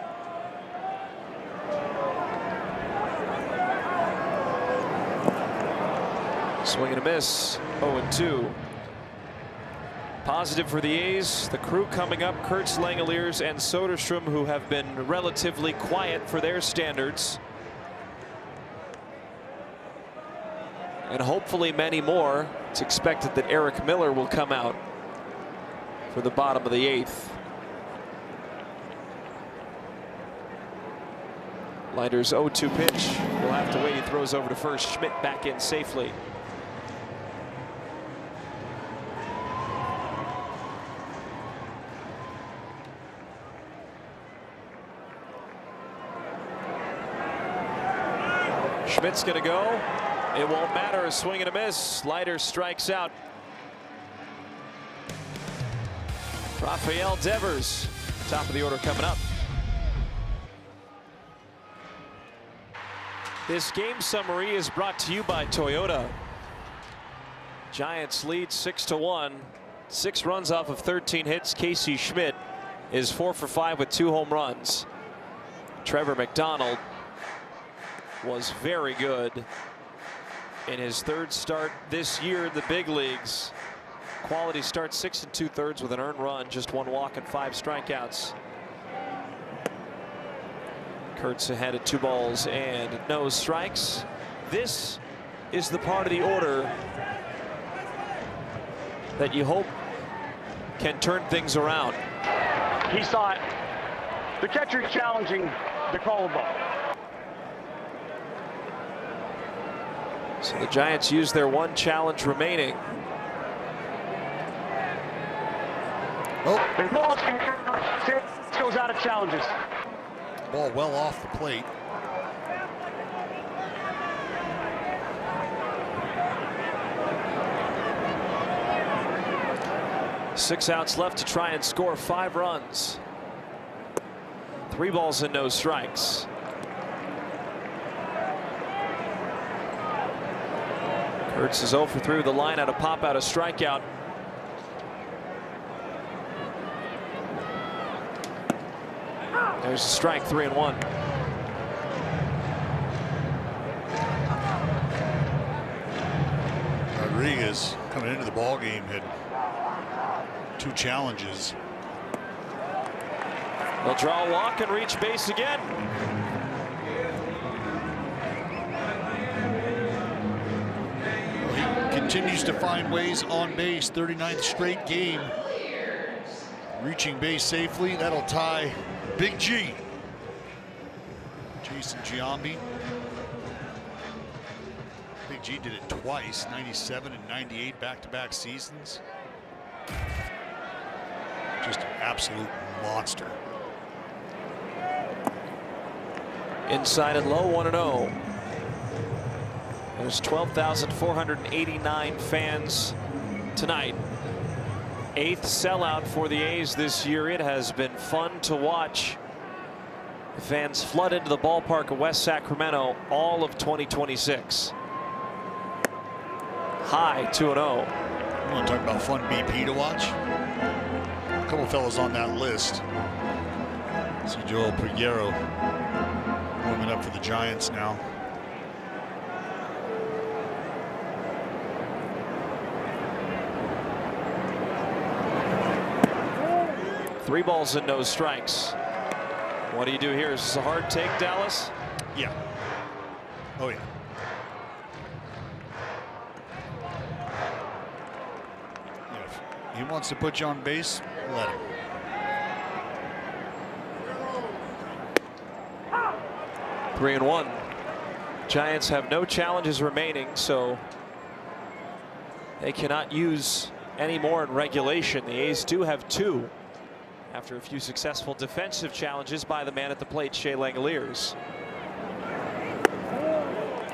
Swing and a miss. 0-2. Positive for the A's. The crew coming up, Kurtz, Langeliers, and Soderstrom, who have been relatively quiet for their standards. And hopefully many more. It's expected that Eric Miller will come out for the bottom of the 8th. Leiter's 0-2 pitch. We'll have to wait. He throws over to first. Schmidt back in safely. Schmidt's going to go. It won't matter. A swing and a miss. Leiter strikes out. Rafael Devers, top of the order coming up. This game summary is brought to you by Toyota. Giants lead 6-1. 6 runs off of 13 hits. Casey Schmidt is 4 for 5 with 2 home runs. Trevor McDonald was very good in his 3rd start this year in the big leagues. Quality start, 6 2/3 with an earned run, just 1 walk and 5 strikeouts. Kurtz ahead at 2 balls and no strikes. This is the part of the order that you hope can turn things around. He saw it. The catcher challenging the call of ball. So the Giants use their 1 challenge remaining. The ball goes out of challenges. Ball well off the plate. Six outs left to try and score 5 runs. 3 balls and no strikes. Kurtz is 0 for 3 with the line out, a pop out, a strikeout. There's a strike, 3-1. Rodriguez coming into the ball game had 2 challenges. They'll draw a walk and reach base again. He continues to find ways on base. 39th straight game. Reaching base safely. That'll tie Big G. Jason Giambi. Big G did it twice, 97 and 98 back-to-back seasons. Just an absolute monster. Inside and low, 1-0. There's 12,489 fans tonight. 8th sellout for the A's this year. It has been fun to watch. The fans flood into the ballpark of West Sacramento all of 2026. High 2-0. You want to talk about fun BP to watch? A couple fellas on that list. See Joel Peguero warming up for the Giants now. Three balls and no strikes. What do you do here? Is this a hard take, Dallas? Yeah. Oh, yeah. If he wants to put you on base, let him. Three and 1. Giants have no challenges remaining, so they cannot use any more in regulation. The A's do have 2 after a few successful defensive challenges by the man at the plate, Shea Langeliers.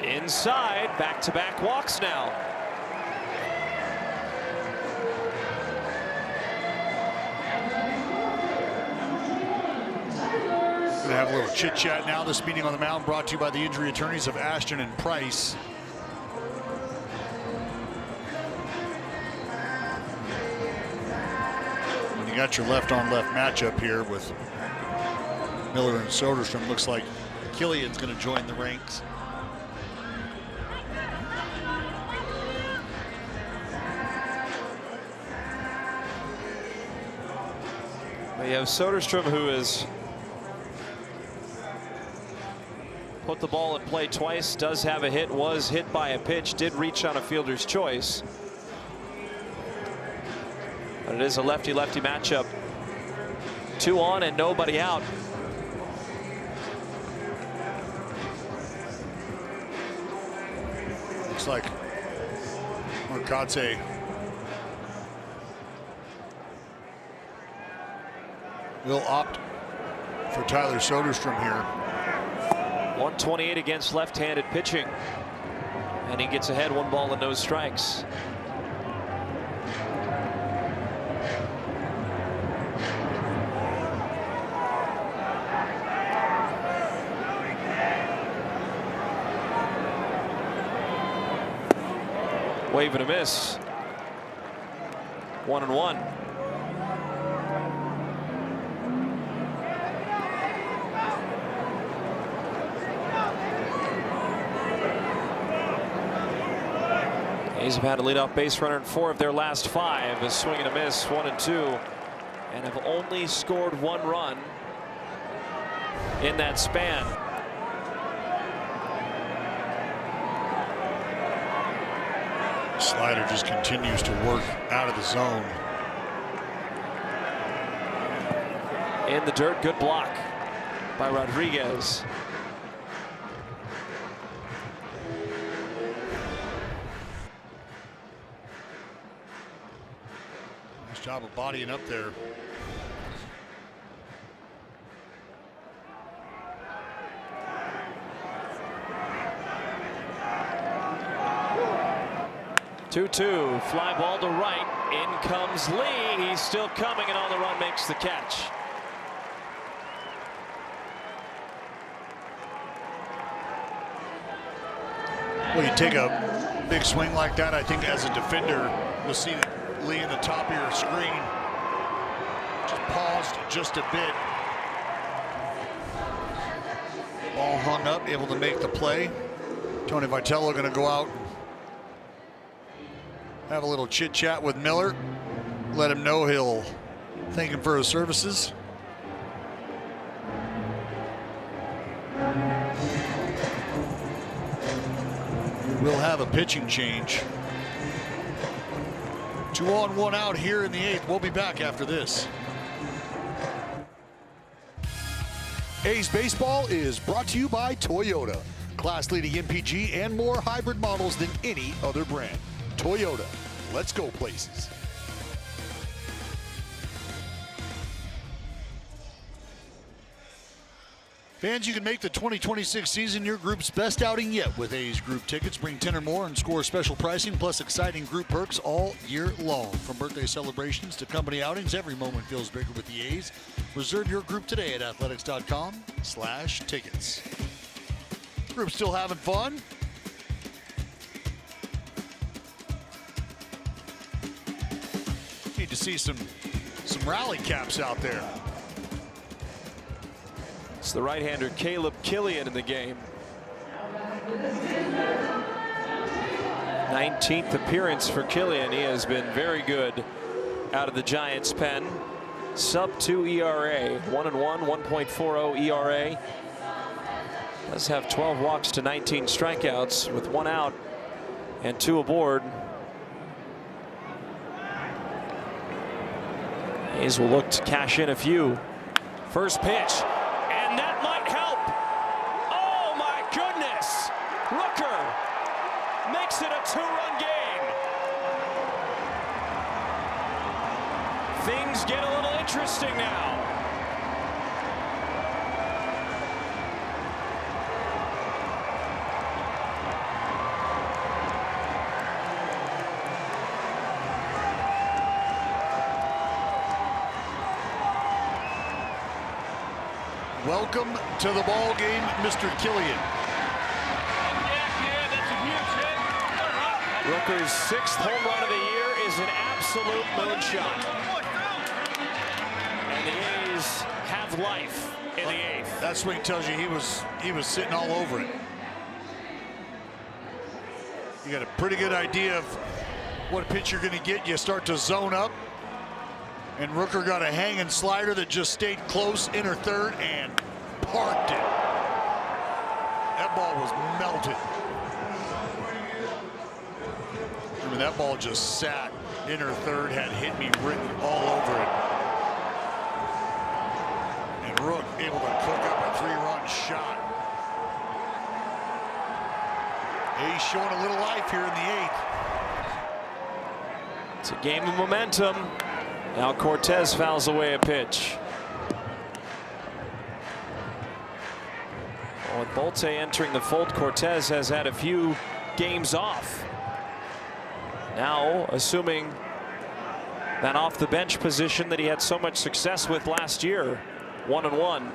Inside, back-to-back walks now. Going to have a little chit-chat now. This meeting on the mound brought to you by the injury attorneys of Ashton and Price. When you got your left-on-left matchup here with Miller and Soderstrom, looks like Killian's going to join the ranks. We have Soderstrom, who has put the ball in play twice, does have a hit, was hit by a pitch, did reach on a fielder's choice. But it is a lefty-lefty matchup. 2 on and nobody out. Looks like Mercate will opt for Tyler Soderstrom here. 128 against left-handed pitching. And he gets ahead, 1 ball and no strikes. Wave and a miss. 1-1. A's have had a leadoff base runner in 4 of their last 5. A swing and a miss, 1-2, and have only scored 1 run in that span. Slider just continues to work out of the zone. In the dirt, good block by Rodriguez. Nice job of bodying up there. Two, fly ball to right. In comes Lee. He's still coming, and on the run makes the catch. Well, you take a big swing like that, I think as a defender, you'll see Lee in the top of your screen. Just paused just a bit. Ball hung up, able to make the play. Tony Vitello going to go out, have a little chit chat with Miller. Let him know he'll thank him for his services. We'll have a pitching change. 2 on, 1 out here in the 8th. We'll be back after this. A's Baseball is brought to you by Toyota. Class-leading MPG and more hybrid models than any other brand. Toyota, let's go places. Fans, you can make the 2026 season your group's best outing yet with A's Group tickets. Bring 10 or more and score special pricing plus exciting group perks all year long. From birthday celebrations to company outings, every moment feels bigger with the A's. Reserve your group today at athletics.com/tickets. Group still having fun? Need to see some rally caps out there. It's the right-hander Caleb Killian in the game. 19th appearance for Killian. He has been very good out of the Giants' pen. Sub-2 ERA, 1-1, 1.40 ERA. Does have 12 walks to 19 strikeouts with 1 out and 2 aboard. A's will look to cash in a few. First pitch, and that might help. Oh my goodness! Rooker makes it a 2-run game. Things get a little interesting now. Welcome to the ball game, Mr. Killian. Rooker's 6th home run of the year is an absolute moonshot. And the A's have life in the 8th. That swing tells you he was sitting all over it. You got a pretty good idea of what pitch you're going to get. You start to zone up. And Rooker got a hanging slider that just stayed close, inner third, and parked it. That ball was melted. I mean, that ball just sat inner third, had hit me written all over it. And Rook able to cook up a 3-run shot. He's showing a little life here in the 8th. It's a game of momentum. Now Cortez fouls away a pitch. Well, with Bolte entering the fold, Cortez has had a few games off. Now, assuming that off the bench position that he had so much success with last year, 1-1.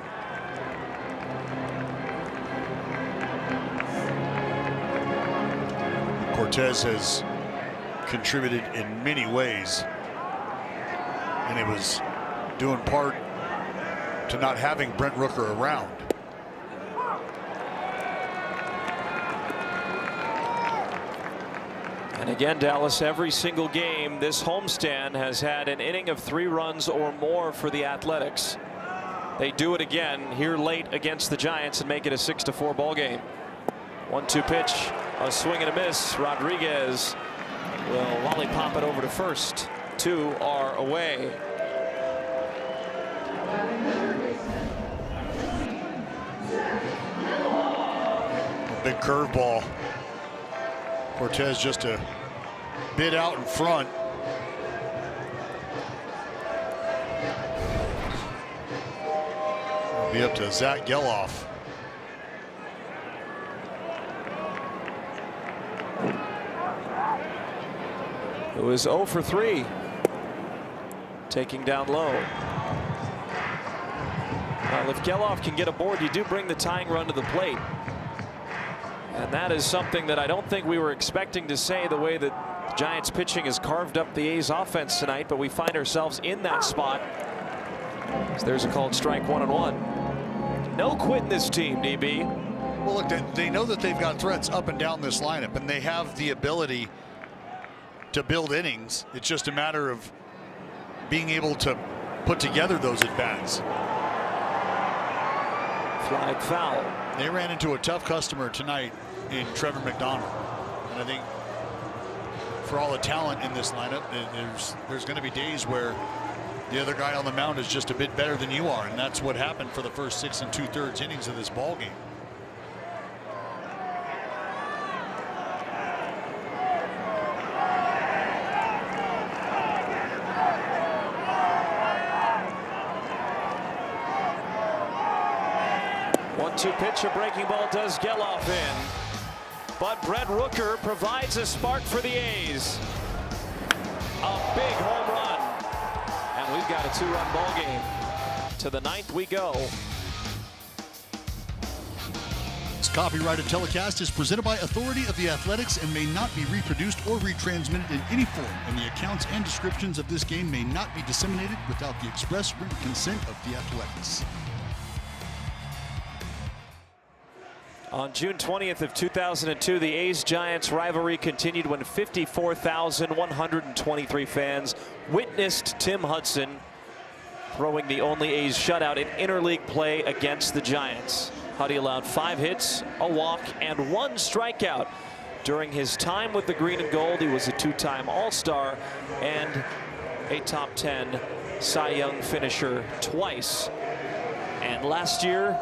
Cortez has contributed in many ways, and it was due in part to not having Brent Rooker around. And again, Dallas, every single game this homestand has had an inning of 3 runs or more for the Athletics. They do it again here late against the Giants and make it a 6-4 ball game. 1-2 pitch, a swing and a miss. Rodriguez will lollipop it over to first. 2 are away. Big curveball. Cortez just a bit out in front. It'll be up to Zach Geloff. It was 0 for 3. Taking down low. Well, if Geloff can get aboard, you do bring the tying run to the plate. And that is something that I don't think we were expecting to say, the way that the Giants pitching has carved up the A's offense tonight, but we find ourselves in that spot. So there's a called strike, 1-1. No quit in this team, DB. Well, look, they know that they've got threats up and down this lineup, and they have the ability to build innings. It's just a matter of being able to put together those at-bats. Flag foul. They ran into a tough customer tonight in Trevor McDonald, and I think for all the talent in this lineup, there's going to be days where the other guy on the mound is just a bit better than you are, and that's what happened for the first 6 2/3 innings of this ball game. One-two pitch, a breaking ball does Geloff in. But Brent Rooker provides a spark for the A's. A big home run. And we've got a 2-run ball game. To the 9th we go. This copyrighted telecast is presented by authority of the Athletics and may not be reproduced or retransmitted in any form, and the accounts and descriptions of this game may not be disseminated without the express written consent of the Athletics. On June 20th of 2002, the A's-Giants rivalry continued when 54,123 fans witnessed Tim Hudson throwing the only A's shutout in interleague play against the Giants. Huddy allowed 5 hits, a walk, and 1 strikeout. During his time with the Green and Gold, he was a 2-time All-Star and a top 10 Cy Young finisher twice. And last year,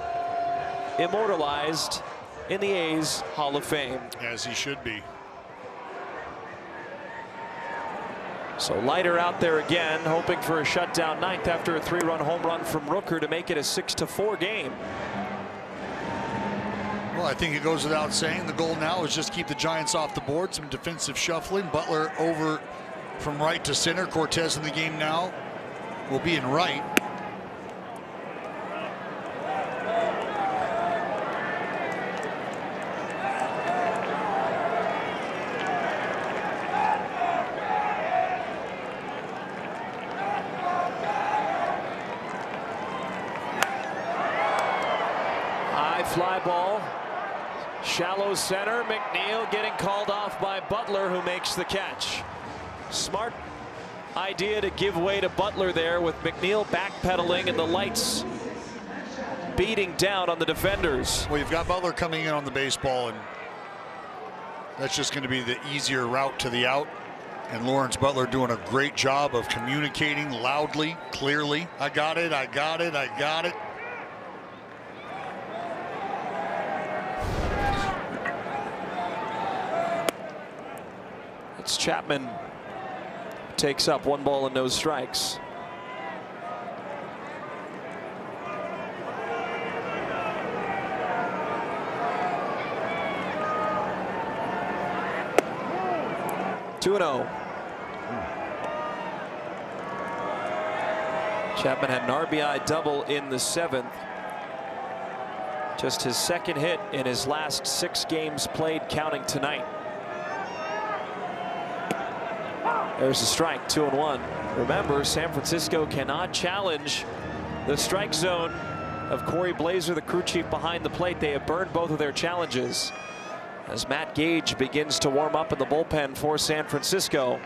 immortalized in the A's Hall of Fame. As he should be. So Leiter out there again, hoping for a shutdown 9th after a 3-run home run from Rooker to make it a 6-4 game. Well, I think it goes without saying, the goal now is just keep the Giants off the board. Some defensive shuffling. Butler over from right to center. Cortez in the game now will be in right. Fly ball, shallow center. McNeil getting called off by Butler, who makes the catch. Smart idea to give way to Butler there with McNeil backpedaling and the lights beating down on the defenders. Well, you've got Butler coming in on the baseball, and that's just going to be the easier route to the out. And Lawrence Butler doing a great job of communicating loudly, clearly. I got it, I got it, I got it. It's Chapman takes up 1 ball and no strikes. Two and 0. Chapman had an RBI double in the 7th. Just his 2nd hit in his last 6 games played, counting tonight. There's a strike, 2 and 1. Remember, San Francisco cannot challenge the strike zone of Corey Blazer, the crew chief behind the plate. They have burned both of their challenges as Matt Gage begins to warm up in the bullpen for San Francisco.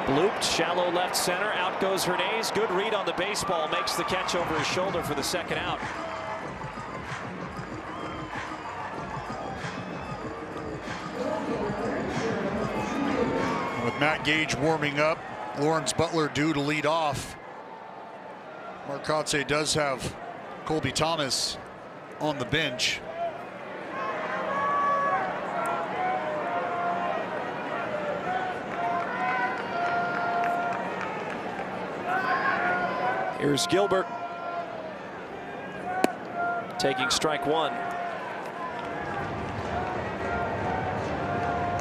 Blooped, shallow left center. Out goes Hernandez. Good read on the baseball. Makes the catch over his shoulder for the 2nd out. With Matt Gage warming up, Lawrence Butler due to lead off. Marcotte does have Colby Thomas on the bench. Here's Gilbert taking strike 1.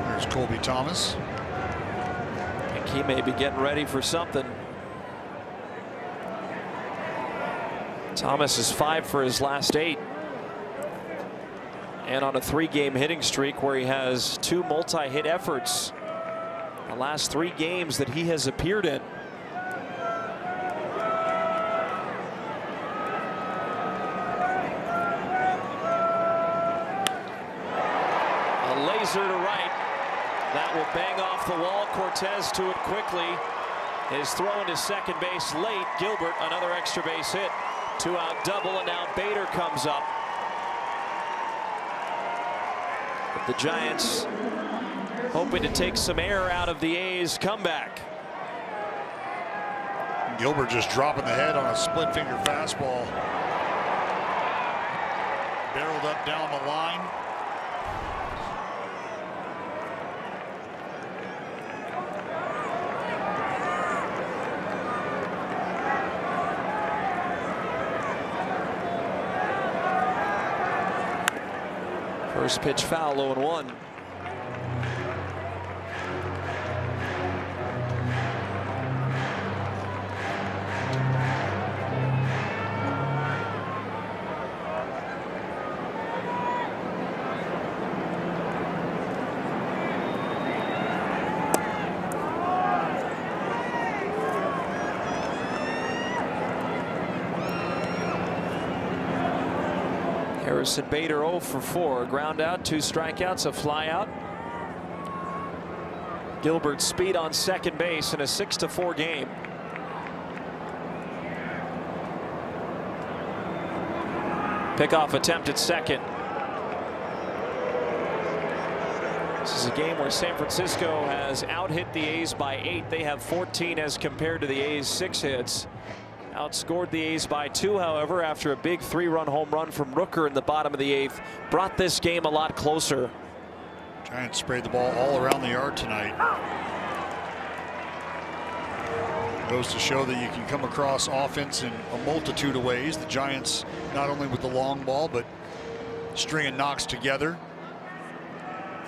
There's Colby Thomas. I think he may be getting ready for something. Thomas is 5 for his last 8. And on a 3-game hitting streak where he has 2 multi-hit efforts the last 3 games that he has appeared in. To right. That will bang off the wall. Cortez to it quickly. His throw into second base late. Gilbert, another extra base hit. 2-out double, and now Bader comes up. But the Giants hoping to take some air out of the A's comeback. Gilbert just dropping the head on a split finger fastball. Barreled up down the line. First pitch foul, 0-1. Harrison Bader 0 for 4. Ground out, 2 strikeouts, a fly out. Gilbert's speed on second base in a 6-4 game. Pickoff attempt at second. This is a game where San Francisco has out-hit the A's by 8. They have 14 as compared to the A's 6 hits. Outscored the A's by 2, however, after a big 3-run home run from Rooker in the bottom of the 8th. Brought this game a lot closer. Giants sprayed the ball all around the yard tonight. Goes to show that you can come across offense in a multitude of ways. The Giants, not only with the long ball, but stringing knocks together.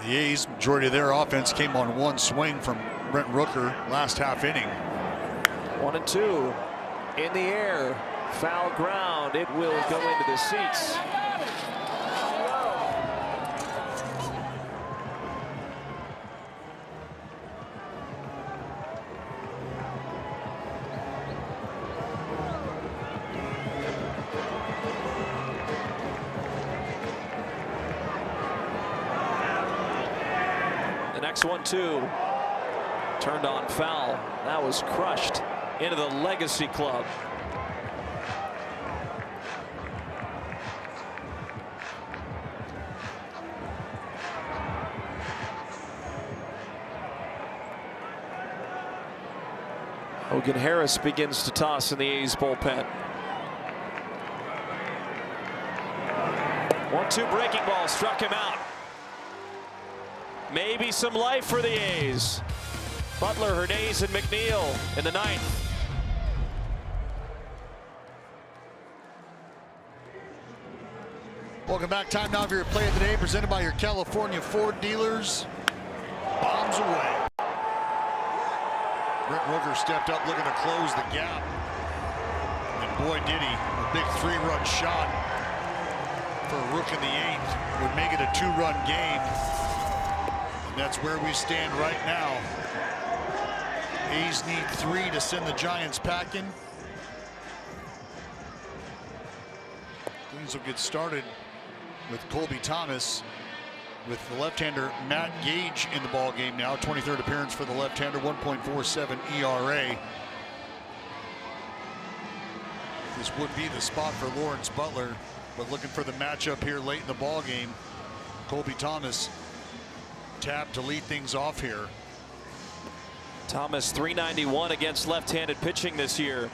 The A's, majority of their offense came on 1 swing from Brent Rooker last half inning. 1-2. In the air, foul ground. It will go into the seats. The next one, too. Turned on foul. That was crushed into the Legacy Club. Hogan Harris begins to toss in the A's bullpen. 1-2 breaking ball struck him out. Maybe some life for the A's. Butler, Hernandez, and McNeil in the ninth. Welcome back. Time now for your play of the day, presented by your California Ford dealers. Bombs away. Brent Rooker stepped up looking to close the gap. And boy, did he. A big 3-run shot for Rook in the 8th would make it a 2-run game. And that's where we stand right now. A's need 3 to send the Giants packing. Things will get started with Colby Thomas, with the left-hander Matt Gage in the ball game now. 23rd appearance for the left-hander, 1.47 ERA. This would be the spot for Lawrence Butler, but looking for the matchup here late in the ball game. Colby Thomas tapped to lead things off here. Thomas .391 against left-handed pitching this year.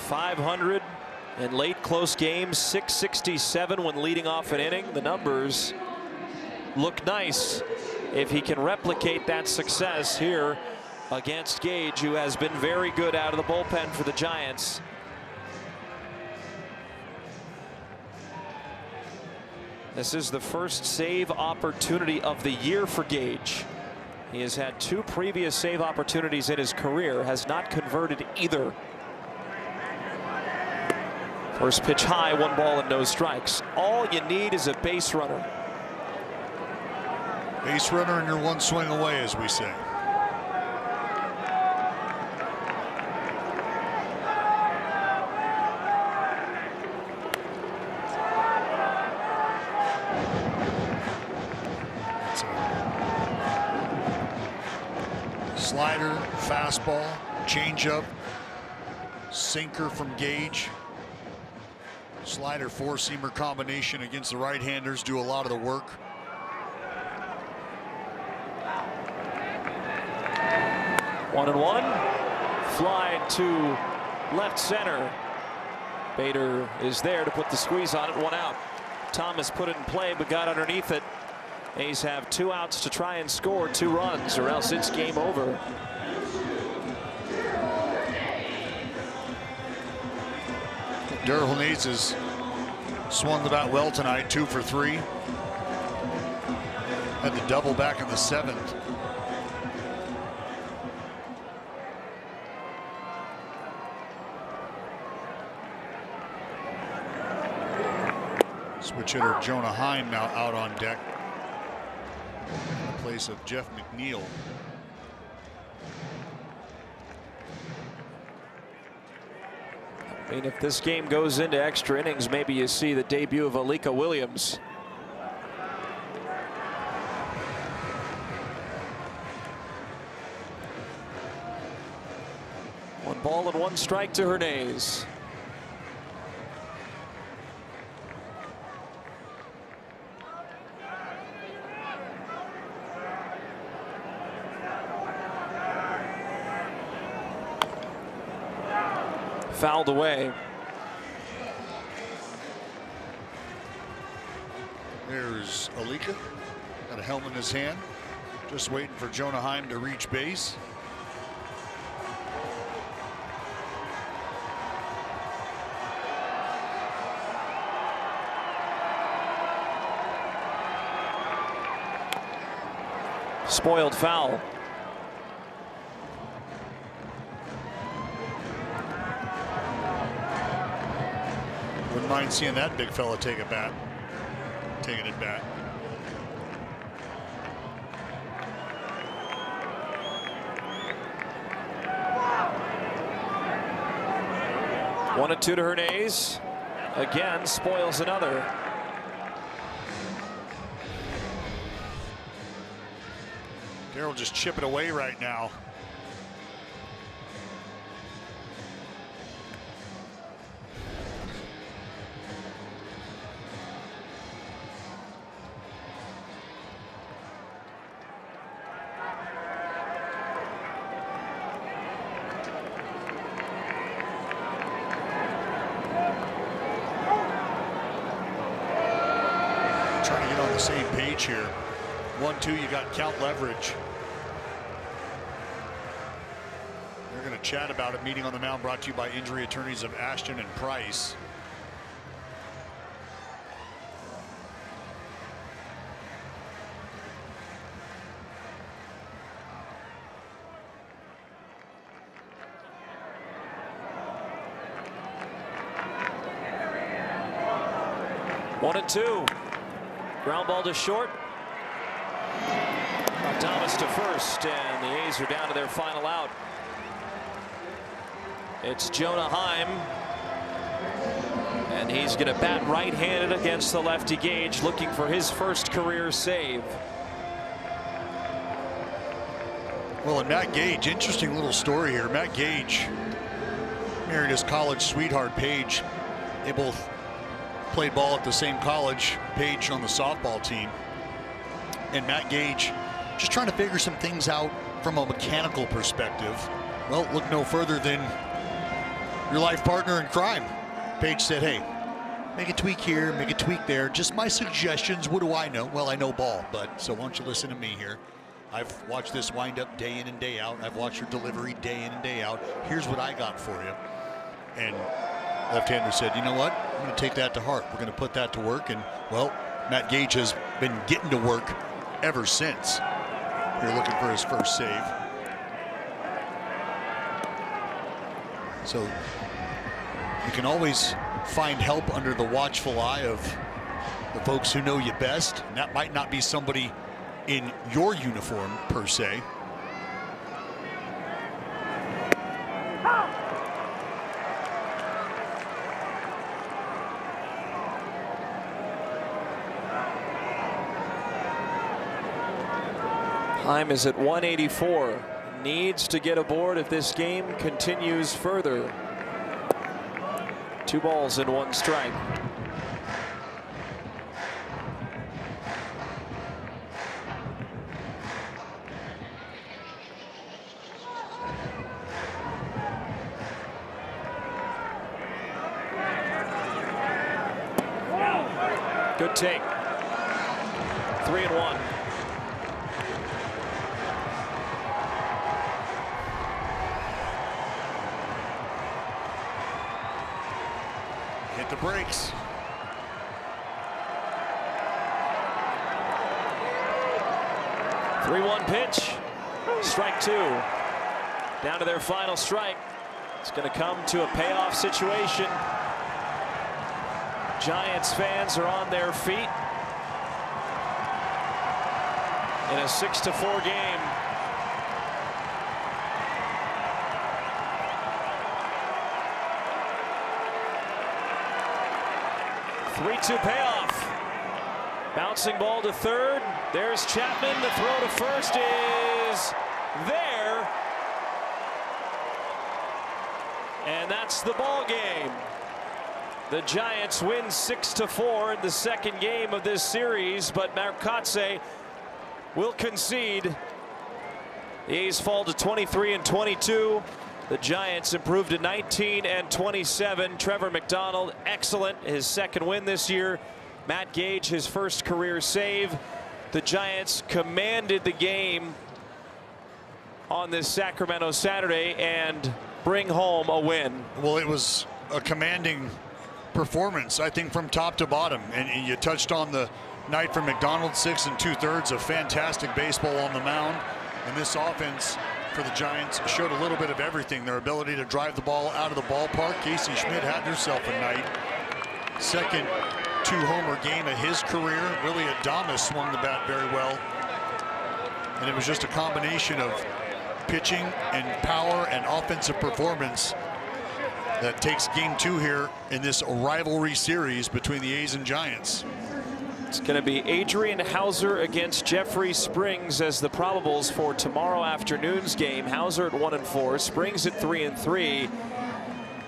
.500 in late close games, .667 when leading off an inning. The numbers look nice if he can replicate that success here against Gage, who has been very good out of the bullpen for the Giants. This is the first save opportunity of the year for Gage. He has had 2 previous save opportunities in his career, has not converted either. First pitch high, 1 ball and no strikes. All you need is a base runner. Base runner and you're 1 swing away, as we say. Slider, fastball, changeup, sinker from Gage. Slider 4-seamer combination against the right-handers do a lot of the work. One and one. Fly to left center. Bader is there to put the squeeze on it. 1 out. Thomas put it in play but got underneath it. A's have 2 outs to try and score 2 runs, or else it's game over. Darrell Hernandez has swung the bat well tonight, 2 for 3. Had the double back in the 7th. Switch hitter Jonah Heim now out on deck in the place of Jeff McNeil. I mean, if this game goes into extra innings, maybe you see the debut of Alika Williams. One ball and 1 strike to Hernandez. Fouled away. There's Alika, got a helmet in his hand, just waiting for Jonah Heim to reach base. Spoiled foul. Wouldn't mind seeing that big fella take it back. Taking it back. One and 2 to Hernandez. Again, spoils another. Darryl just chipping away right now. Trying to get on the same page here. 1-2, you got count leverage. They're going to chat about it. Meeting on the mound brought to you by injury attorneys of Ashton and Price. One and two. Ground ball to short. Thomas to first, and the A's are down to their final out. It's Jonah Heim, and he's going to bat right-handed against the lefty Gage, looking for his first career save. Well, and Matt Gage, interesting little story here. Matt Gage married his college sweetheart, Paige. They both played ball at the same college, Paige on the softball team. And Matt Gage just trying to figure some things out from a mechanical perspective. Well, look no further than your life partner in crime. Paige said, hey, make a tweak here, make a tweak there. Just my suggestions. What do I know? Well, I know ball, but so why don't you listen to me here? I've watched this wind up day in and day out. I've watched your delivery day in and day out. Here's what I got for you. And left-hander said, you know what? I'm going to take that to heart. We're going to put that to work. And, well, Matt Gage has been getting to work ever since. Here looking for his first save. So you can always find help under the watchful eye of the folks who know you best. And that might not be somebody in your uniform, per se. Heim is at 184. Needs to get aboard if this game continues further. 2 balls and 1 strike. Good take. 3-1. Hit the brakes. Three-one pitch. Strike 2. Down to their final strike. It's going to come to a payoff situation. Giants fans are on their feet in a 6-4 game. Three-two payoff. Bouncing ball to third. There's Chapman. The throw to first is there. And that's the ball game. The Giants win 6-4 in the second game of this series, but Marcotte will concede. The A's fall to 23-22. The Giants improved to 19-27. Trevor McDonald, excellent, his second win this year. Matt Gage, his first career save. The Giants commanded the game on this Sacramento Saturday and bring home a win. Well, it was a commanding performance, I think, from top to bottom. And you touched on the night from McDonald, 6 2/3 of fantastic baseball on the mound. And this offense for the Giants showed a little bit of everything. Their ability to drive the ball out of the ballpark. Casey Schmidt had herself a night. Second 2-homer game of his career. Willie Adames swung the bat very well. And it was just a combination of pitching and power and offensive performance that takes game 2 here in this rivalry series between the A's and Giants. It's going to be Adrian Hauser against Jeffrey Springs as the probables for tomorrow afternoon's game. Hauser at 1-4, Springs at 3-3.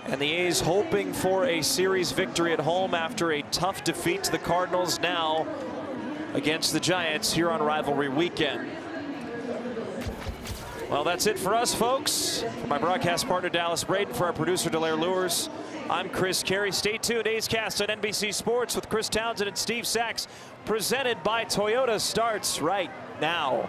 And the A's hoping for a series victory at home after a tough defeat to the Cardinals now against the Giants here on rivalry weekend. Well, that's it for us, folks. For my broadcast partner, Dallas Braden, for our producer, Delaire Lures, I'm Chris Carey. Stay tuned. A's Cast on NBC Sports with Chris Townsend and Steve Sachs, presented by Toyota, starts right now.